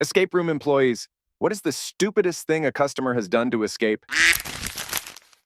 Escape room employees, what is the stupidest thing a customer has done to escape?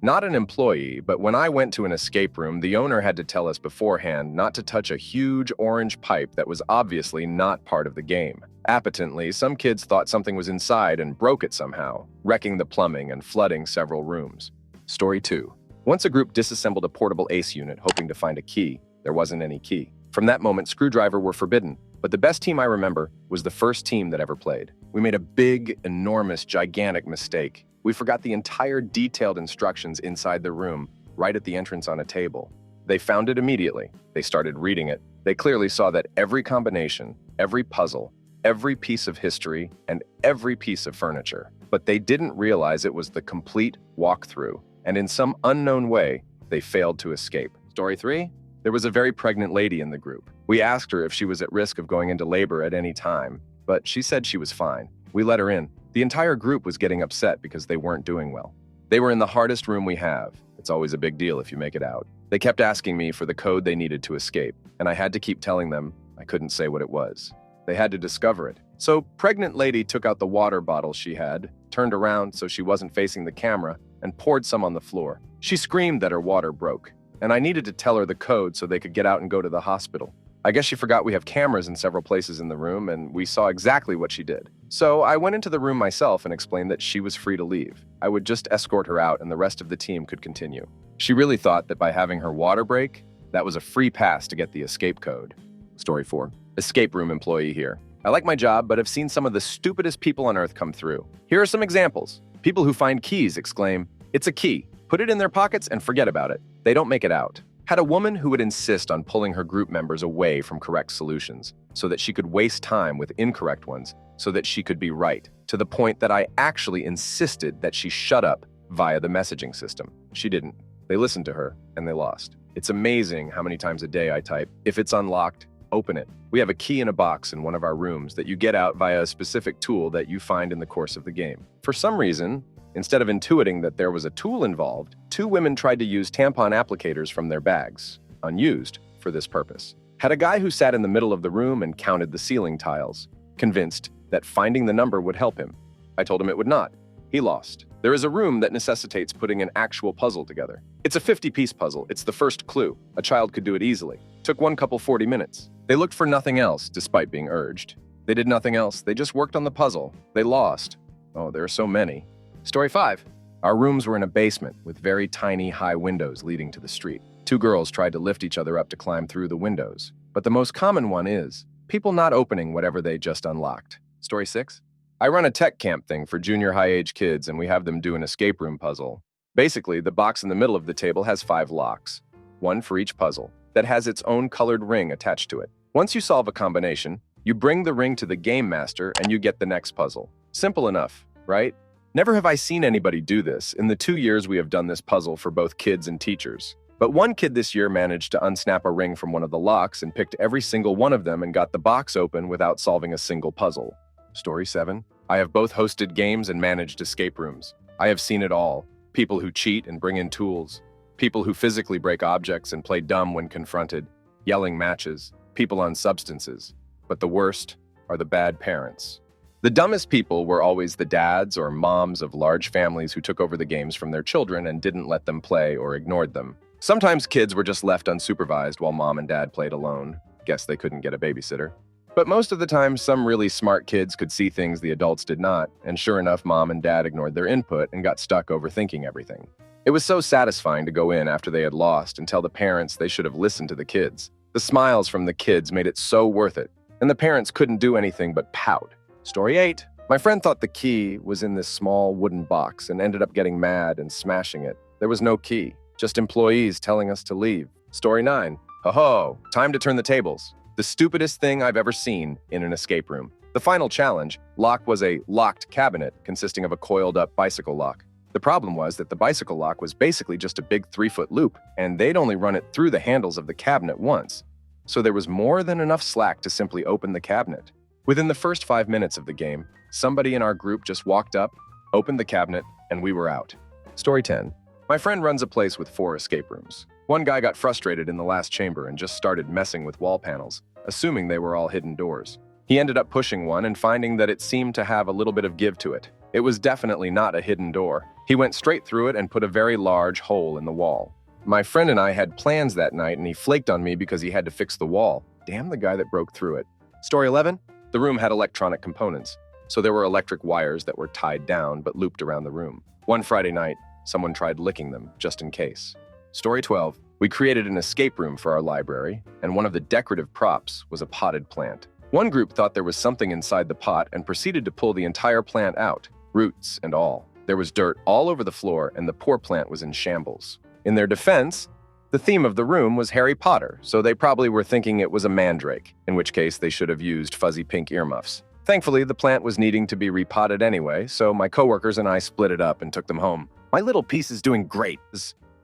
Not an employee, but when I went to an escape room, the owner had to tell us beforehand not to touch a huge orange pipe that was obviously not part of the game. Appetently, some kids thought something was inside and broke it somehow, wrecking the plumbing and flooding several rooms. Story 2. Once a group disassembled a portable ACE unit hoping to find a key. There wasn't any key. From that moment, screwdriver were forbidden. But the best team I remember was the first team that ever played. We made a big, enormous, gigantic mistake. We forgot the entire detailed instructions inside the room, right at the entrance on a table. They found it immediately. They started reading it. They clearly saw that every combination, every puzzle, every piece of history, and every piece of furniture. But they didn't realize it was the complete walkthrough, and in some unknown way, they failed to escape. Story 3? There was a very pregnant lady in the group. We asked her if she was at risk of going into labor at any time, but she said she was fine. We let her in. The entire group was getting upset because they weren't doing well. They were in the hardest room we have. It's always a big deal if you make it out. They kept asking me for the code they needed to escape, and I had to keep telling them I couldn't say what it was. They had to discover it. So pregnant lady took out the water bottle she had, turned around so she wasn't facing the camera, and poured some on the floor. She screamed that her water broke, and I needed to tell her the code so they could get out and go to the hospital. I guess she forgot we have cameras in several places in the room, and we saw exactly what she did. So I went into the room myself and explained that she was free to leave. I would just escort her out and the rest of the team could continue. She really thought that by having her water break, that was a free pass to get the escape code. Story 4. Escape room employee here. I like my job, but I've seen some of the stupidest people on earth come through. Here are some examples. People who find keys exclaim, "It's a key." Put it in their pockets and forget about it. They don't make it out. Had a woman who would insist on pulling her group members away from correct solutions so that she could waste time with incorrect ones so that she could be right, to the point that I actually insisted that she shut up via the messaging system. She didn't. They listened to her, and they lost. It's amazing how many times a day I type, "If it's unlocked, open it." We have a key in a box in one of our rooms that you get out via a specific tool that you find in the course of the game. For some reason, instead of intuiting that there was a tool involved, 2 women tried to use tampon applicators from their bags, unused, for this purpose. Had a guy who sat in the middle of the room and counted the ceiling tiles, convinced that finding the number would help him. I told him it would not. He lost. There is a room that necessitates putting an actual puzzle together. It's a 50-piece puzzle. It's the first clue. A child could do it easily. Took one couple 40 minutes. They looked for nothing else, despite being urged. They did nothing else. They just worked on the puzzle. They lost. Oh, there are so many. Story 5. Our rooms were in a basement with very tiny high windows leading to the street. 2 girls tried to lift each other up to climb through the windows. But the most common one is people not opening whatever they just unlocked. Story 6. I run a tech camp thing for junior high age kids and we have them do an escape room puzzle. Basically, the box in the middle of the table has 5 locks, one for each puzzle, that has its own colored ring attached to it. Once you solve a combination, you bring the ring to the game master and you get the next puzzle. Simple enough, right? Never have I seen anybody do this in the 2 years we have done this puzzle for both kids and teachers. But one kid this year managed to unsnap a ring from one of the locks and picked every single one of them and got the box open without solving a single puzzle. Story 7. I have both hosted games and managed escape rooms. I have seen it all. People who cheat and bring in tools. People who physically break objects and play dumb when confronted. Yelling matches. People on substances. But the worst are the bad parents. The dumbest people were always the dads or moms of large families who took over the games from their children and didn't let them play or ignored them. Sometimes kids were just left unsupervised while mom and dad played alone. Guess they couldn't get a babysitter. But most of the time, some really smart kids could see things the adults did not, and sure enough, mom and dad ignored their input and got stuck overthinking everything. It was so satisfying to go in after they had lost and tell the parents they should have listened to the kids. The smiles from the kids made it so worth it, and the parents couldn't do anything but pout. Story 8. My friend thought the key was in this small wooden box and ended up getting mad and smashing it. There was no key, just employees telling us to leave. Story 9. Ho-ho, time to turn the tables. The stupidest thing I've ever seen in an escape room. The final challenge, lock, was a locked cabinet consisting of a coiled-up bicycle lock. The problem was that the bicycle lock was basically just a big 3-foot loop, and they'd only run it through the handles of the cabinet once. So there was more than enough slack to simply open the cabinet. Within the first 5 minutes of the game, somebody in our group just walked up, opened the cabinet, and we were out. Story 10. My friend runs a place with 4 escape rooms. One guy got frustrated in the last chamber and just started messing with wall panels, assuming they were all hidden doors. He ended up pushing one and finding that it seemed to have a little bit of give to it. It was definitely not a hidden door. He went straight through it and put a very large hole in the wall. My friend and I had plans that night, and he flaked on me because he had to fix the wall. Damn the guy that broke through it. Story 11. The room had electronic components, so there were electric wires that were tied down but looped around the room. One Friday night, someone tried licking them, just in case. Story 12. We created an escape room for our library, and one of the decorative props was a potted plant. One group thought there was something inside the pot and proceeded to pull the entire plant out, roots and all. There was dirt all over the floor, and the poor plant was in shambles. In their defense, the theme of the room was Harry Potter, so they probably were thinking it was a mandrake, in which case they should have used fuzzy pink earmuffs. Thankfully, the plant was needing to be repotted anyway, so my coworkers and I split it up and took them home. My little piece is doing great.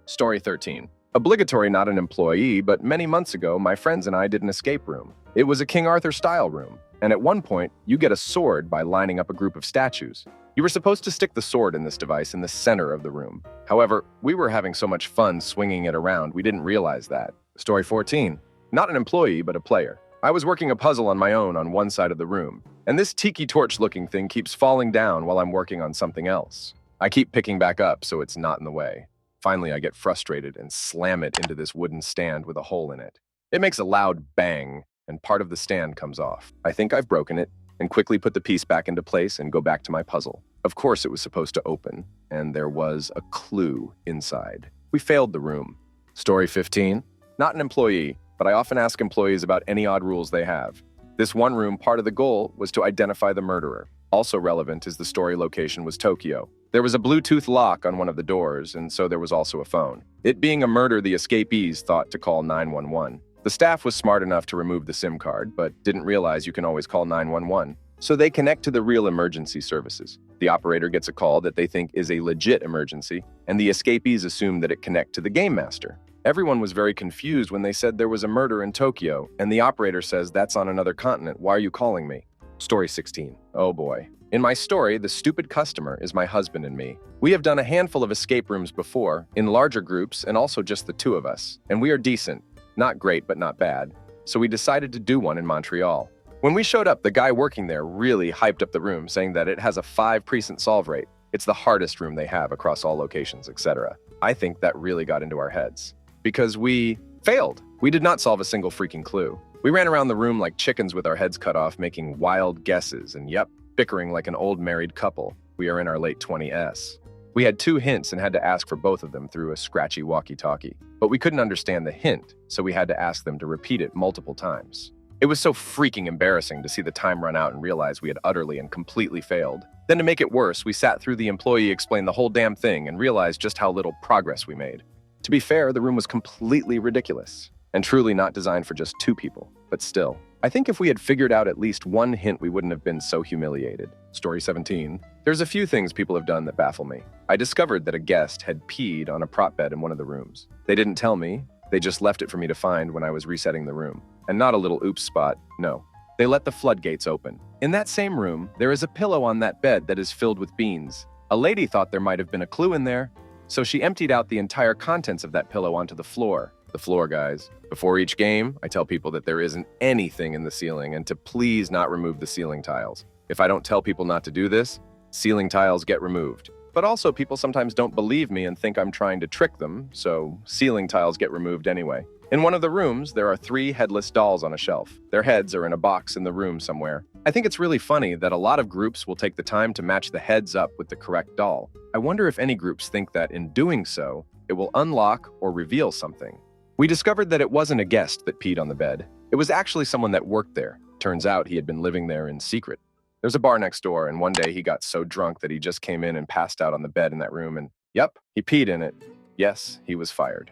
Story 13. Obligatory, not an employee, but many months ago, my friends and I did an escape room. It was a King Arthur-style room, and at one point, you get a sword by lining up a group of statues. You were supposed to stick the sword in this device in the center of the room. However, we were having so much fun swinging it around, we didn't realize that. Story 14. Not an employee, but a player. I was working a puzzle on my own on one side of the room, and this tiki torch-looking thing keeps falling down while I'm working on something else. I keep picking back up so it's not in the way. Finally, I get frustrated and slam it into this wooden stand with a hole in it. It makes a loud bang, and part of the stand comes off. I think I've broken it, and quickly put the piece back into place and go back to my puzzle. Of course it was supposed to open, and there was a clue inside. We failed the room. Story 15. Not an employee, but I often ask employees about any odd rules they have. This one room, part of the goal was to identify the murderer. Also relevant is the story location was Tokyo. There was a Bluetooth lock on one of the doors, and so there was also a phone. It being a murder, the escapees thought to call 911. The staff was smart enough to remove the SIM card, but didn't realize you can always call 911. So they connect to the real emergency services. The operator gets a call that they think is a legit emergency, and the escapees assume that it connect to the game master. Everyone was very confused when they said there was a murder in Tokyo, and the operator says, "That's on another continent. Why are you calling me?" Story 16. Oh boy. In my story, the stupid customer is my husband and me. We have done a handful of escape rooms before, in larger groups and also just the two of us, and we are decent. Not great, but not bad. So we decided to do one in Montreal. When we showed up, the guy working there really hyped up the room, saying that it has a 5% solve rate. It's the hardest room they have across all locations, etc. I think that really got into our heads. Because we failed. We did not solve a single freaking clue. We ran around the room like chickens with our heads cut off, making wild guesses, and yep, bickering like an old married couple. We are in our late 20s. We had 2 hints and had to ask for both of them through a scratchy walkie-talkie. But we couldn't understand the hint, so we had to ask them to repeat it multiple times. It was so freaking embarrassing to see the time run out and realize we had utterly and completely failed. Then to make it worse, we sat through the employee explain the whole damn thing and realized just how little progress we made. To be fair, the room was completely ridiculous and truly not designed for just 2 people, but still. I think if we had figured out at least one hint, we wouldn't have been so humiliated. Story 17. There's a few things people have done that baffle me. I discovered that a guest had peed on a prop bed in one of the rooms. They didn't tell me, they just left it for me to find when I was resetting the room. And not a little oops spot, no. They let the floodgates open. In that same room, there is a pillow on that bed that is filled with beans. A lady thought there might have been a clue in there, so she emptied out the entire contents of that pillow onto the floor. The floor, guys. Before each game, I tell people that there isn't anything in the ceiling and to please not remove the ceiling tiles. If I don't tell people not to do this, ceiling tiles get removed. But also, people sometimes don't believe me and think I'm trying to trick them, so ceiling tiles get removed anyway. In one of the rooms, there are 3 headless dolls on a shelf. Their heads are in a box in the room somewhere. I think it's really funny that a lot of groups will take the time to match the heads up with the correct doll. I wonder if any groups think that in doing so, it will unlock or reveal something. We discovered that it wasn't a guest that peed on the bed. It was actually someone that worked there. Turns out he had been living there in secret. There's a bar next door, and one day he got so drunk that he just came in and passed out on the bed in that room, and yep, he peed in it. Yes, he was fired.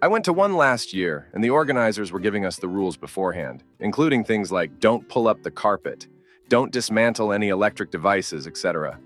I went to one last year, and the organizers were giving us the rules beforehand, including things like don't pull up the carpet, don't dismantle any electric devices, etc.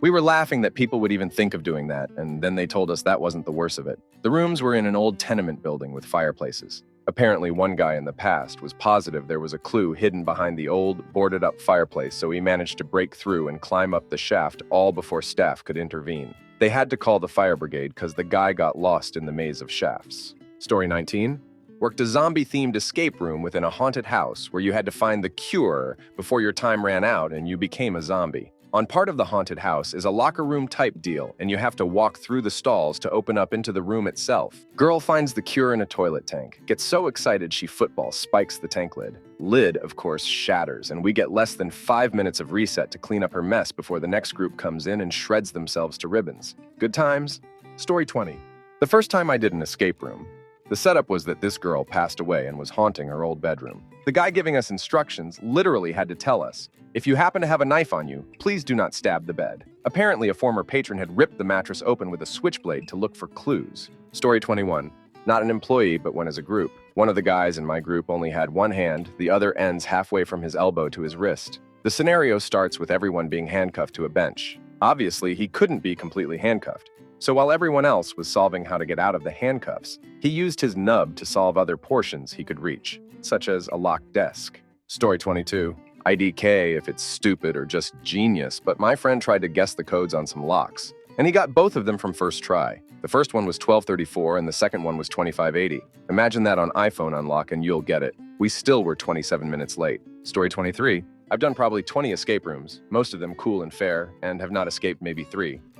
We were laughing that people would even think of doing that, and then they told us that wasn't the worst of it. The rooms were in an old tenement building with fireplaces. Apparently, one guy in the past was positive there was a clue hidden behind the old, boarded-up fireplace, so he managed to break through and climb up the shaft all before staff could intervene. They had to call the fire brigade because the guy got lost in the maze of shafts. Story 19. worked a zombie-themed escape room within a haunted house where you had to find the cure before your time ran out and you became a zombie. On part of the haunted house is a locker room type deal, and you have to walk through the stalls to open up into the room itself. Girl finds the cure in a toilet tank, gets so excited she football spikes the tank lid. Lid, of course, shatters, and we get less than 5 minutes of reset to clean up her mess before the next group comes in and shreds themselves to ribbons. Good times? Story 20. The first time I did an escape room, the setup was that this girl passed away and was haunting her old bedroom. The guy giving us instructions literally had to tell us, if you happen to have a knife on you, please do not stab the bed. Apparently, a former patron had ripped the mattress open with a switchblade to look for clues. Story 21. Not an employee, but went as a group. One of the guys in my group only had one hand, the other ends halfway from his elbow to his wrist. The scenario starts with everyone being handcuffed to a bench. Obviously, he couldn't be completely handcuffed. So while everyone else was solving how to get out of the handcuffs, he used his nub to solve other portions he could reach, such as a locked desk. Story 22. IDK if it's stupid or just genius, but my friend tried to guess the codes on some locks, and he got both of them from first try. The first one was 1234 and the second one was 2580. Imagine that on iPhone unlock and you'll get it. We still were 27 minutes late. Story 23. I've done probably 20 escape rooms, most of them cool and fair, and have not escaped maybe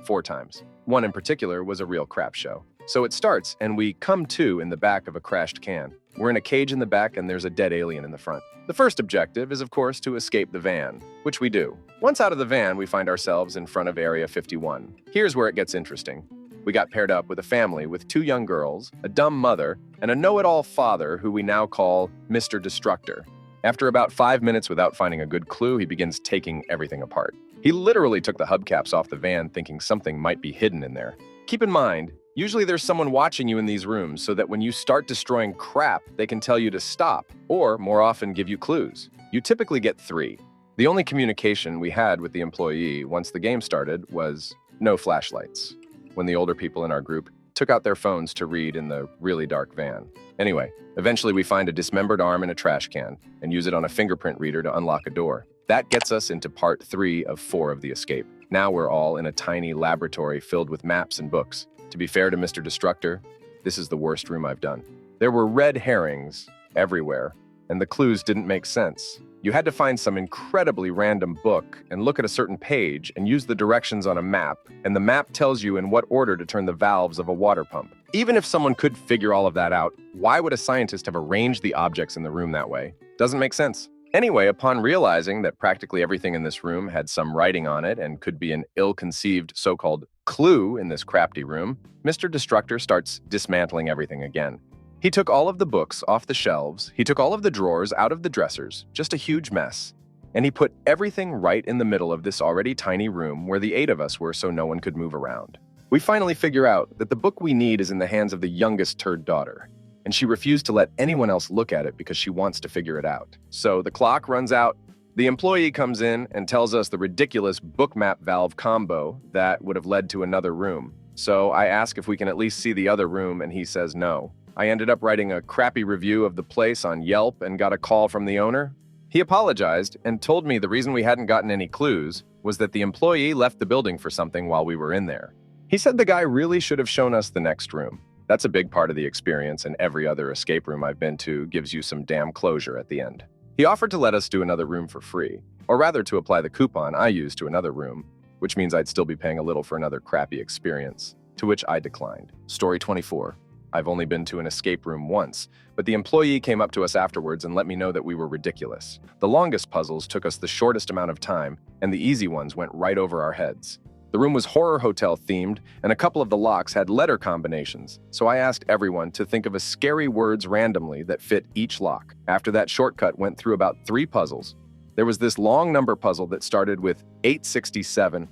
4 times. One in particular was a real crap show. So it starts, and we come to in the back of a crashed can. We're in a cage in the back, and there's a dead alien in the front. The first objective is, of course, to escape the van, which we do. Once out of the van, we find ourselves in front of Area 51. Here's where it gets interesting. We got paired up with a family with 2 young girls, a dumb mother, and a know-it-all father who we now call Mr. Destructor. After about 5 minutes without finding a good clue, he begins taking everything apart. He literally took the hubcaps off the van thinking something might be hidden in there. Keep in mind, usually there's someone watching you in these rooms so that when you start destroying crap, they can tell you to stop, or more often give you clues. You typically get 3. The only communication we had with the employee once the game started was no flashlights, when the older people in our group took out their phones to read in the really dark van. Anyway, eventually we find a dismembered arm in a trash can and use it on a fingerprint reader to unlock a door. That gets us into part 3 of 4 of the escape. Now we're all in a tiny laboratory filled with maps and books. To be fair to Mr. Destructor, this is the worst room I've done. There were red herrings everywhere, and the clues didn't make sense. You had to find some incredibly random book and look at a certain page and use the directions on a map, and the map tells you in what order to turn the valves of a water pump. Even if someone could figure all of that out, why would a scientist have arranged the objects in the room that way? Doesn't make sense. Anyway, upon realizing that practically everything in this room had some writing on it and could be an ill-conceived so-called clue in this crafty room, Mr. Destructor starts dismantling everything again. He took all of the books off the shelves, he took all of the drawers out of the dressers, just a huge mess, and he put everything right in the middle of this already tiny room where the 8 of us were so no one could move around. We finally figure out that the book we need is in the hands of the youngest turd daughter, and she refused to let anyone else look at it because she wants to figure it out. So the clock runs out, the employee comes in and tells us the ridiculous book map valve combo that would have led to another room. So I ask if we can at least see the other room, and he says no. I ended up writing a crappy review of the place on Yelp and got a call from the owner. He apologized and told me the reason we hadn't gotten any clues was that the employee left the building for something while we were in there. He said the guy really should have shown us the next room. That's a big part of the experience, and every other escape room I've been to gives you some damn closure at the end. He offered to let us do another room for free, or rather to apply the coupon I used to another room, which means I'd still be paying a little for another crappy experience, to which I declined. Story 24. I've only been to an escape room once, but the employee came up to us afterwards and let me know that we were ridiculous. The longest puzzles took us the shortest amount of time, and the easy ones went right over our heads. The room was horror hotel themed, and a couple of the locks had letter combinations, so I asked everyone to think of a scary words randomly that fit each lock. After that shortcut went through about 3 puzzles. There was this long number puzzle that started with 8670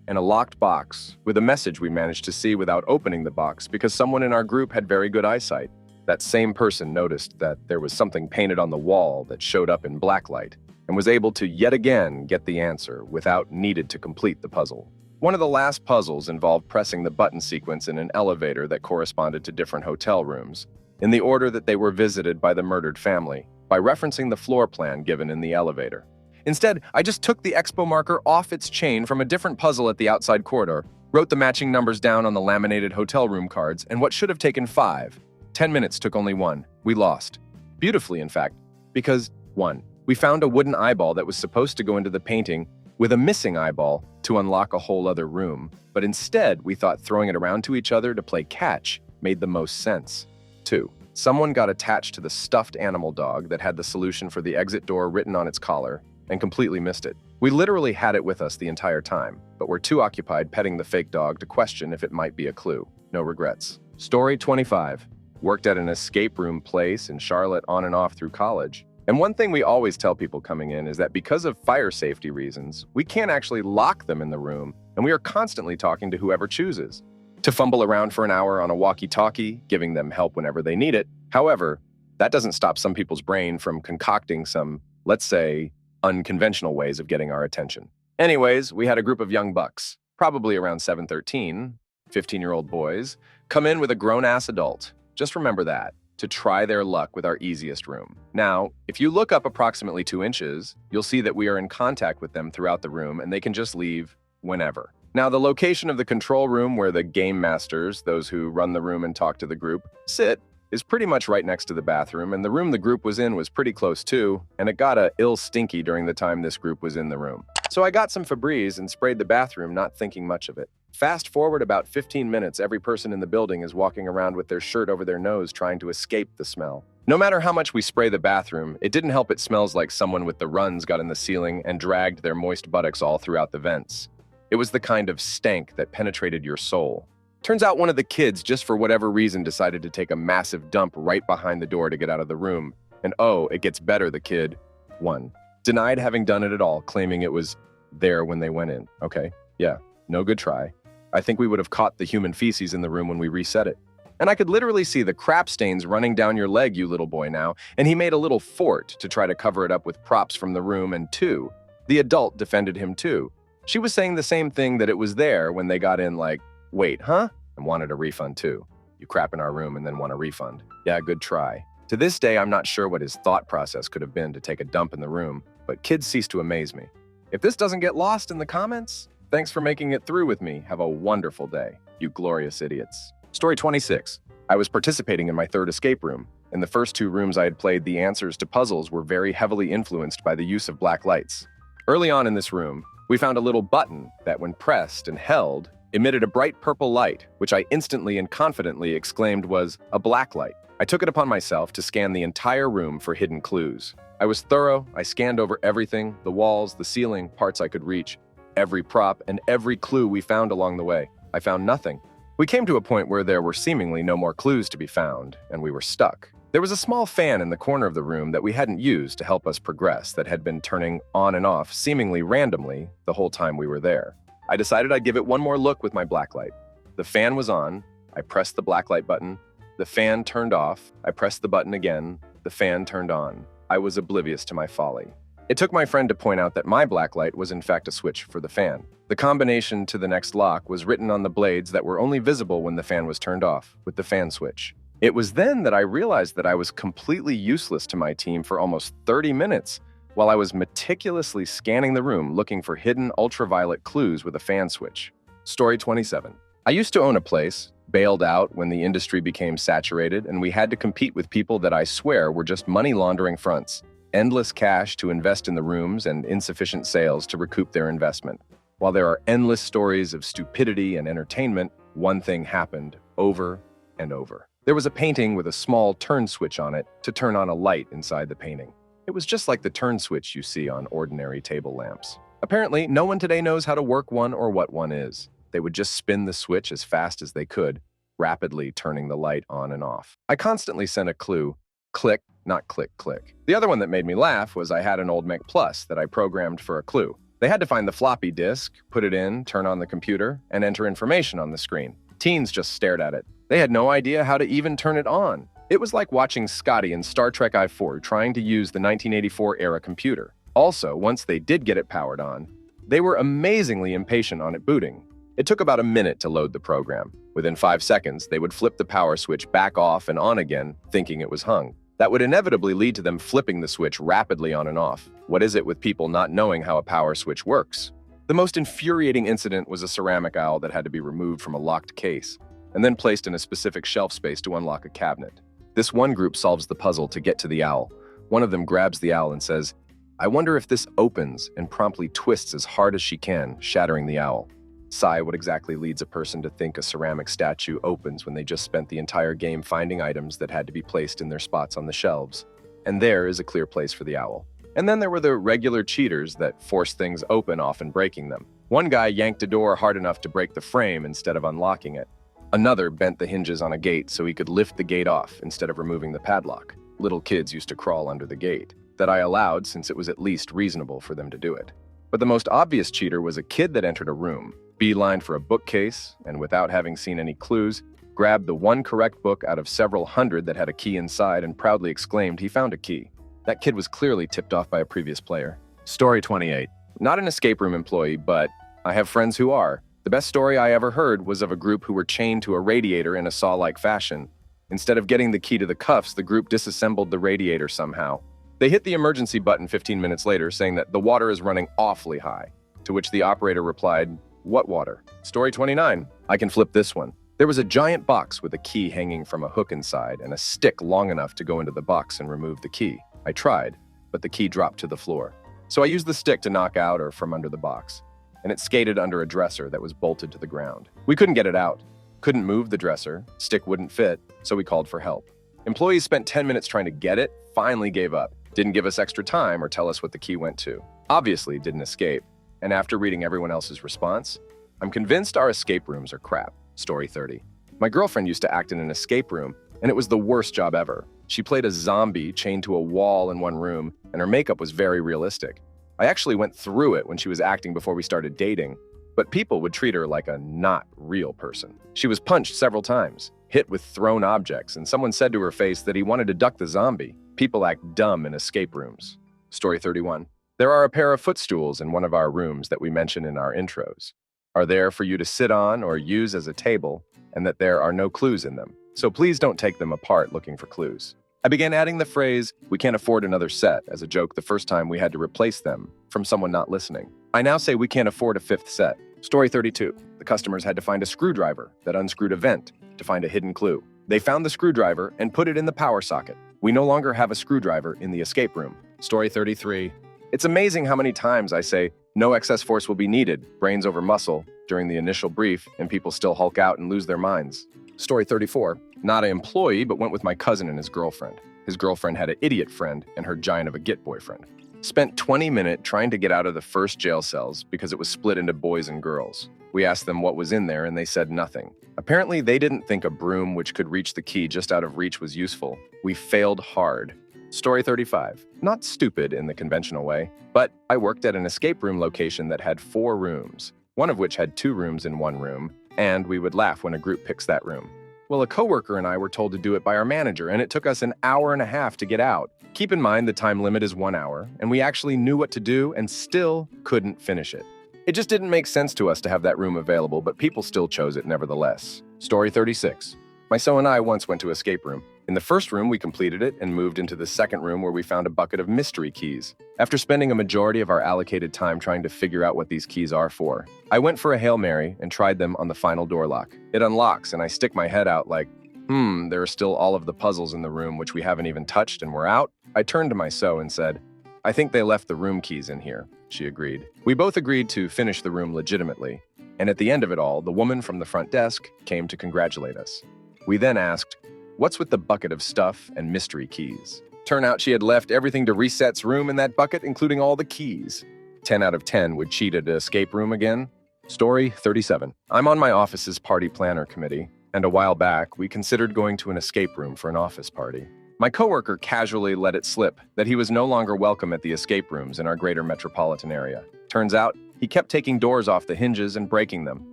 and a locked box with a message we managed to see without opening the box because someone in our group had very good eyesight. That same person noticed that there was something painted on the wall that showed up in black light and was able to yet again get the answer without needed to complete the puzzle. One of the last puzzles involved pressing the button sequence in an elevator that corresponded to different hotel rooms, in the order that they were visited by the murdered family, by referencing the floor plan given in the elevator. Instead, I just took the expo marker off its chain from a different puzzle at the outside corridor, wrote the matching numbers down on the laminated hotel room cards, and what should have taken 5 10 minutes took only one. We lost. Beautifully, in fact, because 1. We found a wooden eyeball that was supposed to go into the painting with a missing eyeball to unlock a whole other room, but instead we thought throwing it around to each other to play catch made the most sense. 2. Someone got attached to the stuffed animal dog that had the solution for the exit door written on its collar and completely missed it. We literally had it with us the entire time, but were too occupied petting the fake dog to question if it might be a clue. No regrets. Story 25. Worked at an escape room place in Charlotte on and off through college. And one thing we always tell people coming in is that because of fire safety reasons, we can't actually lock them in the room, and we are constantly talking to whoever chooses to fumble around for an hour on a walkie-talkie, giving them help whenever they need it. However, that doesn't stop some people's brain from concocting some, let's say, unconventional ways of getting our attention. Anyways, we had a group of young bucks, probably around 7-13, 15-year-old boys, come in with a grown-ass adult. Just remember that, to try their luck with our easiest room. Now, if you look up approximately 2 inches, you'll see that we are in contact with them throughout the room and they can just leave whenever. Now, the location of the control room where the game masters, those who run the room and talk to the group, sit is pretty much right next to the bathroom, and the room the group was in was pretty close too, and it got a ill stinky during the time this group was in the room. So I got some Febreze and sprayed the bathroom, not thinking much of it. Fast forward about 15 minutes, every person in the building is walking around with their shirt over their nose trying to escape the smell. No matter how much we spray the bathroom, it didn't help it smells like someone with the runs got in the ceiling and dragged their moist buttocks all throughout the vents. It was the kind of stank that penetrated your soul. Turns out one of the kids, just for whatever reason, decided to take a massive dump right behind the door to get out of the room. And oh, it gets better, the kid, 1, denied having done it at all, claiming it was there when they went in. Okay, yeah, no good try. I think we would have caught the human feces in the room when we reset it. And I could literally see the crap stains running down your leg, you little boy now, and he made a little fort to try to cover it up with props from the room, and 2, the adult defended him too. She was saying the same thing, that it was there when they got in, like, wait, huh? And wanted a refund too. You crap in our room and then want a refund. Yeah, good try. To this day, I'm not sure what his thought process could have been to take a dump in the room, but kids cease to amaze me. If this doesn't get lost in the comments, thanks for making it through with me. Have a wonderful day, you glorious idiots. Story 26. I was participating in my 3rd escape room. In the first 2 rooms I had played, the answers to puzzles were very heavily influenced by the use of black lights. Early on in this room, we found a little button that, when pressed and held, emitted a bright purple light, which I instantly and confidently exclaimed was a black light. I took it upon myself to scan the entire room for hidden clues. I was thorough. I scanned over everything, the walls, the ceiling, parts I could reach, every prop, and every clue we found along the way. I found nothing. We came to a point where there were seemingly no more clues to be found, and we were stuck. There was a small fan in the corner of the room that we hadn't used to help us progress that had been turning on and off seemingly randomly the whole time we were there. I decided I'd give it one more look with my blacklight. The fan was on. I pressed the blacklight button. The fan turned off. I pressed the button again. The fan turned on. I was oblivious to my folly. It took my friend to point out that my blacklight was in fact a switch for the fan. The combination to the next lock was written on the blades that were only visible when the fan was turned off, with the fan switch. It was then that I realized that I was completely useless to my team for almost 30 minutes while I was meticulously scanning the room looking for hidden ultraviolet clues with a fan switch. Story 27. I used to own a place, bailed out when the industry became saturated, and we had to compete with people that I swear were just money laundering fronts. Endless cash to invest in the rooms and insufficient sales to recoup their investment. While there are endless stories of stupidity and entertainment, one thing happened over and over. There was a painting with a small turn switch on it to turn on a light inside the painting. It was just like the turn switch you see on ordinary table lamps. Apparently, no one today knows how to work one or what one is. They would just spin the switch as fast as they could, rapidly turning the light on and off. I constantly sent a clue, click, not click, click. The other one that made me laugh was I had an old Mech Plus that I programmed for a clue. They had to find the floppy disk, put it in, turn on the computer, and enter information on the screen. Teens just stared at it. They had no idea how to even turn it on. It was like watching Scotty in Star Trek I-4 trying to use the 1984-era computer. Also, once they did get it powered on, they were amazingly impatient on it booting. It took about a minute to load the program. Within 5 seconds, they would flip the power switch back off and on again, thinking it was hung. That would inevitably lead to them flipping the switch rapidly on and off. What is it with people not knowing how a power switch works? The most infuriating incident was a ceramic owl that had to be removed from a locked case and then placed in a specific shelf space to unlock a cabinet. This one group solves the puzzle to get to the owl. One of them grabs the owl and says, "I wonder if this opens," and promptly twists as hard as she can, shattering the owl. Sigh, what exactly leads a person to think a ceramic statue opens when they just spent the entire game finding items that had to be placed in their spots on the shelves? And there is a clear place for the owl. And then there were the regular cheaters that force things open, often breaking them. One guy yanked a door hard enough to break the frame instead of unlocking it. Another bent the hinges on a gate so he could lift the gate off instead of removing the padlock. Little kids used to crawl under the gate. That I allowed since it was at least reasonable for them to do it. But the most obvious cheater was a kid that entered a room, beelined for a bookcase, and without having seen any clues, grabbed the one correct book out of several hundred that had a key inside and proudly exclaimed he found a key. That kid was clearly tipped off by a previous player. Story 28. Not an escape room employee, but I have friends who are. The best story I ever heard was of a group who were chained to a radiator in a saw-like fashion. Instead of getting the key to the cuffs, the group disassembled the radiator somehow. They hit the emergency button 15 minutes later, saying that the water is running awfully high, to which the operator replied, "What water?" Story 29. I can flip this one. There was a giant box with a key hanging from a hook inside and a stick long enough to go into the box and remove the key. I tried, but the key dropped to the floor. So I used the stick to knock out or from under the box, and it skated under a dresser that was bolted to the ground. We couldn't get it out. Couldn't move the dresser, stick wouldn't fit, so we called for help. Employees spent 10 minutes trying to get it, finally gave up. Didn't give us extra time or tell us what the key went to. Obviously didn't escape. And after reading everyone else's response, I'm convinced our escape rooms are crap. Story 30. My girlfriend used to act in an escape room, and it was the worst job ever. She played a zombie chained to a wall in one room, and her makeup was very realistic. I actually went through it when she was acting before we started dating, but people would treat her like a not real person. She was punched several times, hit with thrown objects, and someone said to her face that he wanted to duck the zombie. People act dumb in escape rooms. Story 31. There are a pair of footstools in one of our rooms that we mention in our intros. Are there for you to sit on or use as a table, and that there are no clues in them. So please don't take them apart looking for clues. I began adding the phrase, "We can't afford another set," as a joke the first time we had to replace them from someone not listening. I now say we can't afford a fifth set. Story 32. The customers had to find a screwdriver that unscrewed a vent to find a hidden clue. They found the screwdriver and put it in the power socket. We no longer have a screwdriver in the escape room. Story 33. It's amazing how many times I say, "No excess force will be needed, brains over muscle," during the initial brief, and people still hulk out and lose their minds. Story 34. Not an employee, but went with my cousin and his girlfriend. His girlfriend had an idiot friend and her giant of a git boyfriend. Spent 20 minutes trying to get out of the first jail cells because it was split into boys and girls. We asked them what was in there and they said nothing. Apparently they didn't think a broom which could reach the key just out of reach was useful. We failed hard. Story 35. Not stupid in the conventional way, but I worked at an escape room location that had 4 rooms, one of which had 2 rooms in one room, and we would laugh when a group picks that room. Well, a coworker and I were told to do it by our manager, and it took us an hour and a half to get out. Keep in mind the time limit is 1 hour, and we actually knew what to do and still couldn't finish it. It just didn't make sense to us to have that room available, but people still chose it nevertheless. Story 36. My son and I once went to escape room. In the first room, we completed it and moved into the second room where we found a bucket of mystery keys. After spending a majority of our allocated time trying to figure out what these keys are for, I went for a Hail Mary and tried them on the final door lock. It unlocks and I stick my head out like, there are still all of the puzzles in the room which we haven't even touched and we're out. I turned to my so and said, "I think they left the room keys in here." She agreed. We both agreed to finish the room legitimately. And at the end of it all, the woman from the front desk came to congratulate us. We then asked, "What's with the bucket of stuff and mystery keys?" Turn out she had left everything to Reset's room in that bucket, including all the keys. 10 out of 10 would cheat at an escape room again. Story 37. I'm on my office's party planner committee, and a while back, we considered going to an escape room for an office party. My coworker casually let it slip that he was no longer welcome at the escape rooms in our greater metropolitan area. Turns out, he kept taking doors off the hinges and breaking them,